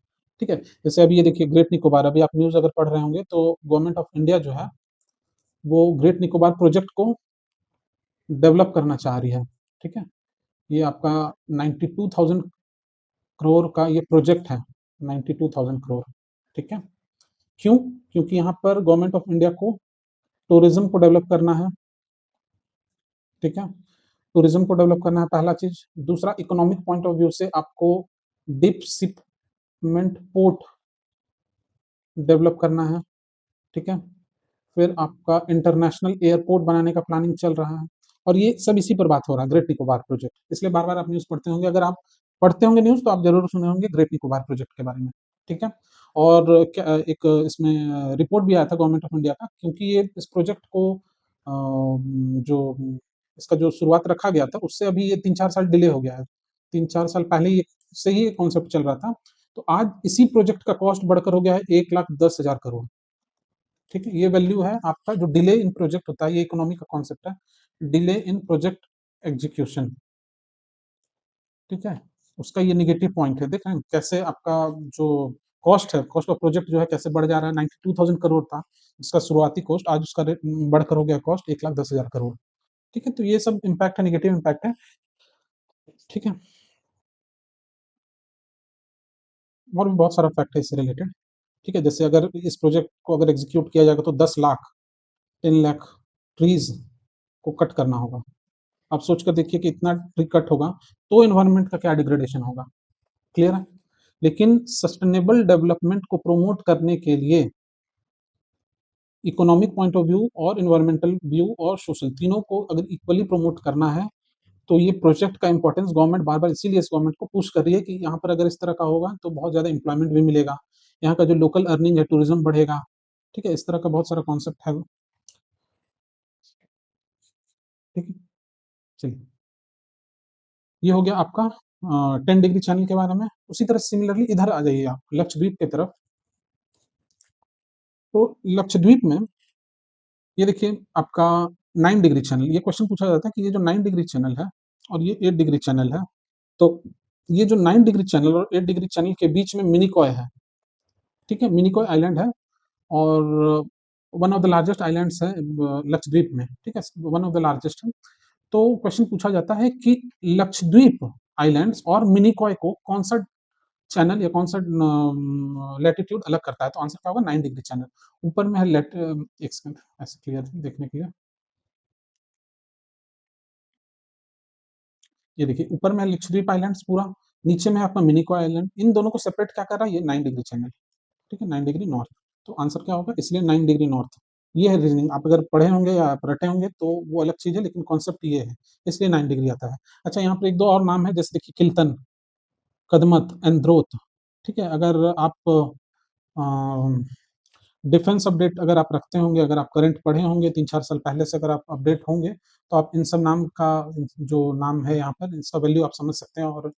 Speaker 1: ठीक है, जैसे अभी ये देखिए ग्रेट निकोबार, अभी आप न्यूज़ अगर पढ़ रहे होंगे तो गवर्नमेंट ऑफ इंडिया जो है वो ग्रेट निकोबार प्रोजेक्ट को डेवलप करना चाह रही है। ठीक है, ये आपका 92,000 करोड़ का ये प्रोजेक्ट है, 92,000 करोड़। ठीक है, क्यों? क्योंकि यहाँ पर गवर्नमेंट ऑफ इंडिया को टूरिज्म को डेवलप करना है। ठीक है, टूरिज्म को डेवलप करना है, पहला चीज। दूसरा, इकोनॉमिक पॉइंट ऑफ व्यू से आपको डीप शिपमेंट पोर्ट डेवलप करना है। ठीक है, फिर आपका इंटरनेशनल एयरपोर्ट बनाने का प्लानिंग चल रहा है, और ये सब इसी पर बात हो रहा है, ग्रेट निकोबार प्रोजेक्ट। इसलिए बार बार आप न्यूज़ पढ़ते होंगे, अगर आप पढ़ते होंगे न्यूज़ तो आप जरूर सुने होंगे ग्रेट निकोबार प्रोजेक्ट के बारे में। ठीक है, और क्या एक इसमें रिपोर्ट भी आया था गवर्नमेंट ऑफ इंडिया का, क्योंकि ये इस प्रोजेक्ट को जो इसका जो शुरुआत रखा गया था उससे अभी ये 3-4 साल डिले हो गया है। 3-4 साल पहले ये से ही ये कॉन्सेप्ट चल रहा था, तो आज इसी प्रोजेक्ट का कॉस्ट बढ़कर हो गया है 1,10,000 करोड़। ठीक है, ये वैल्यू है आपका जो डिले इन प्रोजेक्ट होता है, ये इकोनॉमी का कॉन्सेप्ट है, डिले इन प्रोजेक्ट एग्जीक्यूशन। ठीक है, उसका ये निगेटिव पॉइंट है, देख रहे हैं कैसे आपका जो कॉस्ट है, कॉस्ट ऑफ प्रोजेक्ट जो है कैसे बढ़ जा रहा है। 92,000 करोड़ था जिसका शुरुआती कॉस्ट, आज उसका बढ़कर हो गया कॉस्ट 1,10,000 करोड़। ठीक है, तो ये सब इम्पैक्ट है, निगेटिव इम्पैक्ट है। ठीक है, और भी बहुत सारा फैक्ट है इससे रिलेटेड। ठीक है, जैसे अगर इस प्रोजेक्ट को अगर एग्जीक्यूट किया जाएगा तो 10 लाख, 10 लाख ट्रीज को कट करना होगा। आप सोच कर देखिए कि इतना ट्री कट होगा तो एनवायरनमेंट का क्या डिग्रेडेशन होगा। क्लियर है, लेकिन सस्टेनेबल डेवलपमेंट को प्रमोट करने के लिए इकोनॉमिक पॉइंट ऑफ व्यू और इन्वायरमेंटल व्यू और सोशल, तीनों को अगर इक्वली प्रमोट करना है तो ये प्रोजेक्ट का इंपॉर्टेंस गवर्नमेंट बार बार इसीलिए इस गवर्नमेंट को पुश कर रही है कि यहाँ पर अगर इस तरह का होगा तो बहुत ज़्यादा इंप्लॉयमेंट भी मिलेगा, यहाँ का जो लोकल अर्निंग है, टूरिज्म बढ़ेगा। ठीक है, इस तरह का बहुत सारा कॉन्सेप्ट है। ठीक है, चलिए, ये हो गया आपका 10 डिग्री चैनल के बारे में। उसी तरह सिमिलरली इधर आ जाइए आप लक्षद्वीप की तरफ। तो लक्षद्वीप में ये देखिए आपका 9 डिग्री चैनल, ये क्वेश्चन पूछा जाता है कि ये जो 9 डिग्री चैनल है और ये 8 डिग्री चैनल है, तो ये जो 9 डिग्री चैनल और 8 डिग्री चैनल के बीच में मिनिकॉय है। ठीक है, मिनिकॉय आइलैंड है, और one of the largest islands है लक्षद्वीप में, ठीक है, वन ऑफ द लार्जेस्ट है। तो क्वेश्चन पूछा जाता है कि लक्षद्वीप आइलैंड्स और मिनिकॉय को कौन सा चैनल या कौन सा लैटिट्यूड अलग करता है, तो आंसर क्या होगा 9 डिग्री चैनल। ऊपर में है एक सेकंड ऐसे क्लियर देखने के लिए, ये देखिए ऊपर में है लक्षद्वीप आइलैंड्स पूरा, नीचे में है आपका मिनिकॉय आइलैंड, इन दोनों को सेपरेट क्या कर रहा है, ये 9 डिग्री चैनल, ठीक है, 9 डिग्री नॉर्थ। तो आंसर क्या होगा, इसलिए 9 डिग्री नॉर्थ। ये है रीजनिंग, आप अगर पढ़े होंगे या आप रटे होंगे तो वो अलग चीज़ है, लेकिन कॉन्सेप्ट ये है, इसलिए 9 डिग्री आता है। अच्छा यहाँ पर एक दो और नाम है, जैसे देखिए किल्तन, कदमत, एंद्रोथ, ठीक है। अगर आप डिफेंस अपडेट अगर आप रखते होंगे, अगर आप करंट पढ़े होंगे 3-4 साल पहले से, अगर आप अपडेट होंगे, तो आप इन सब नाम का जो नाम है यहाँ पर, इसका वैल्यू आप समझ सकते हैं। और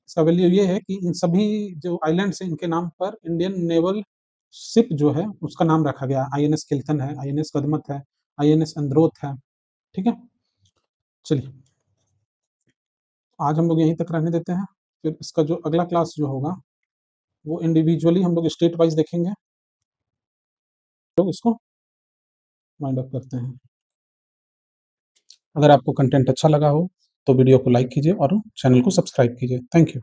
Speaker 1: इसका वैल्यू ये है कि इन सभी जो आइलैंड्स हैं, इनके नाम पर इंडियन नेवल शिप जो है उसका नाम रखा गया, आईएनएस किल्तन है, आईएनएस कदमत है, आईएनएस अंद्रोथ है, ठीक है। चलिए आज हम लोग यहीं तक रहने देते हैं, फिर इसका जो अगला क्लास जो होगा वो इंडिविजुअली हम लोग स्टेट वाइज देखेंगे, तो इसको वाइंड अप करते हैं। अगर आपको कंटेंट अच्छा लगा हो तो वीडियो को लाइक कीजिए और चैनल को सब्सक्राइब कीजिए। Thank you.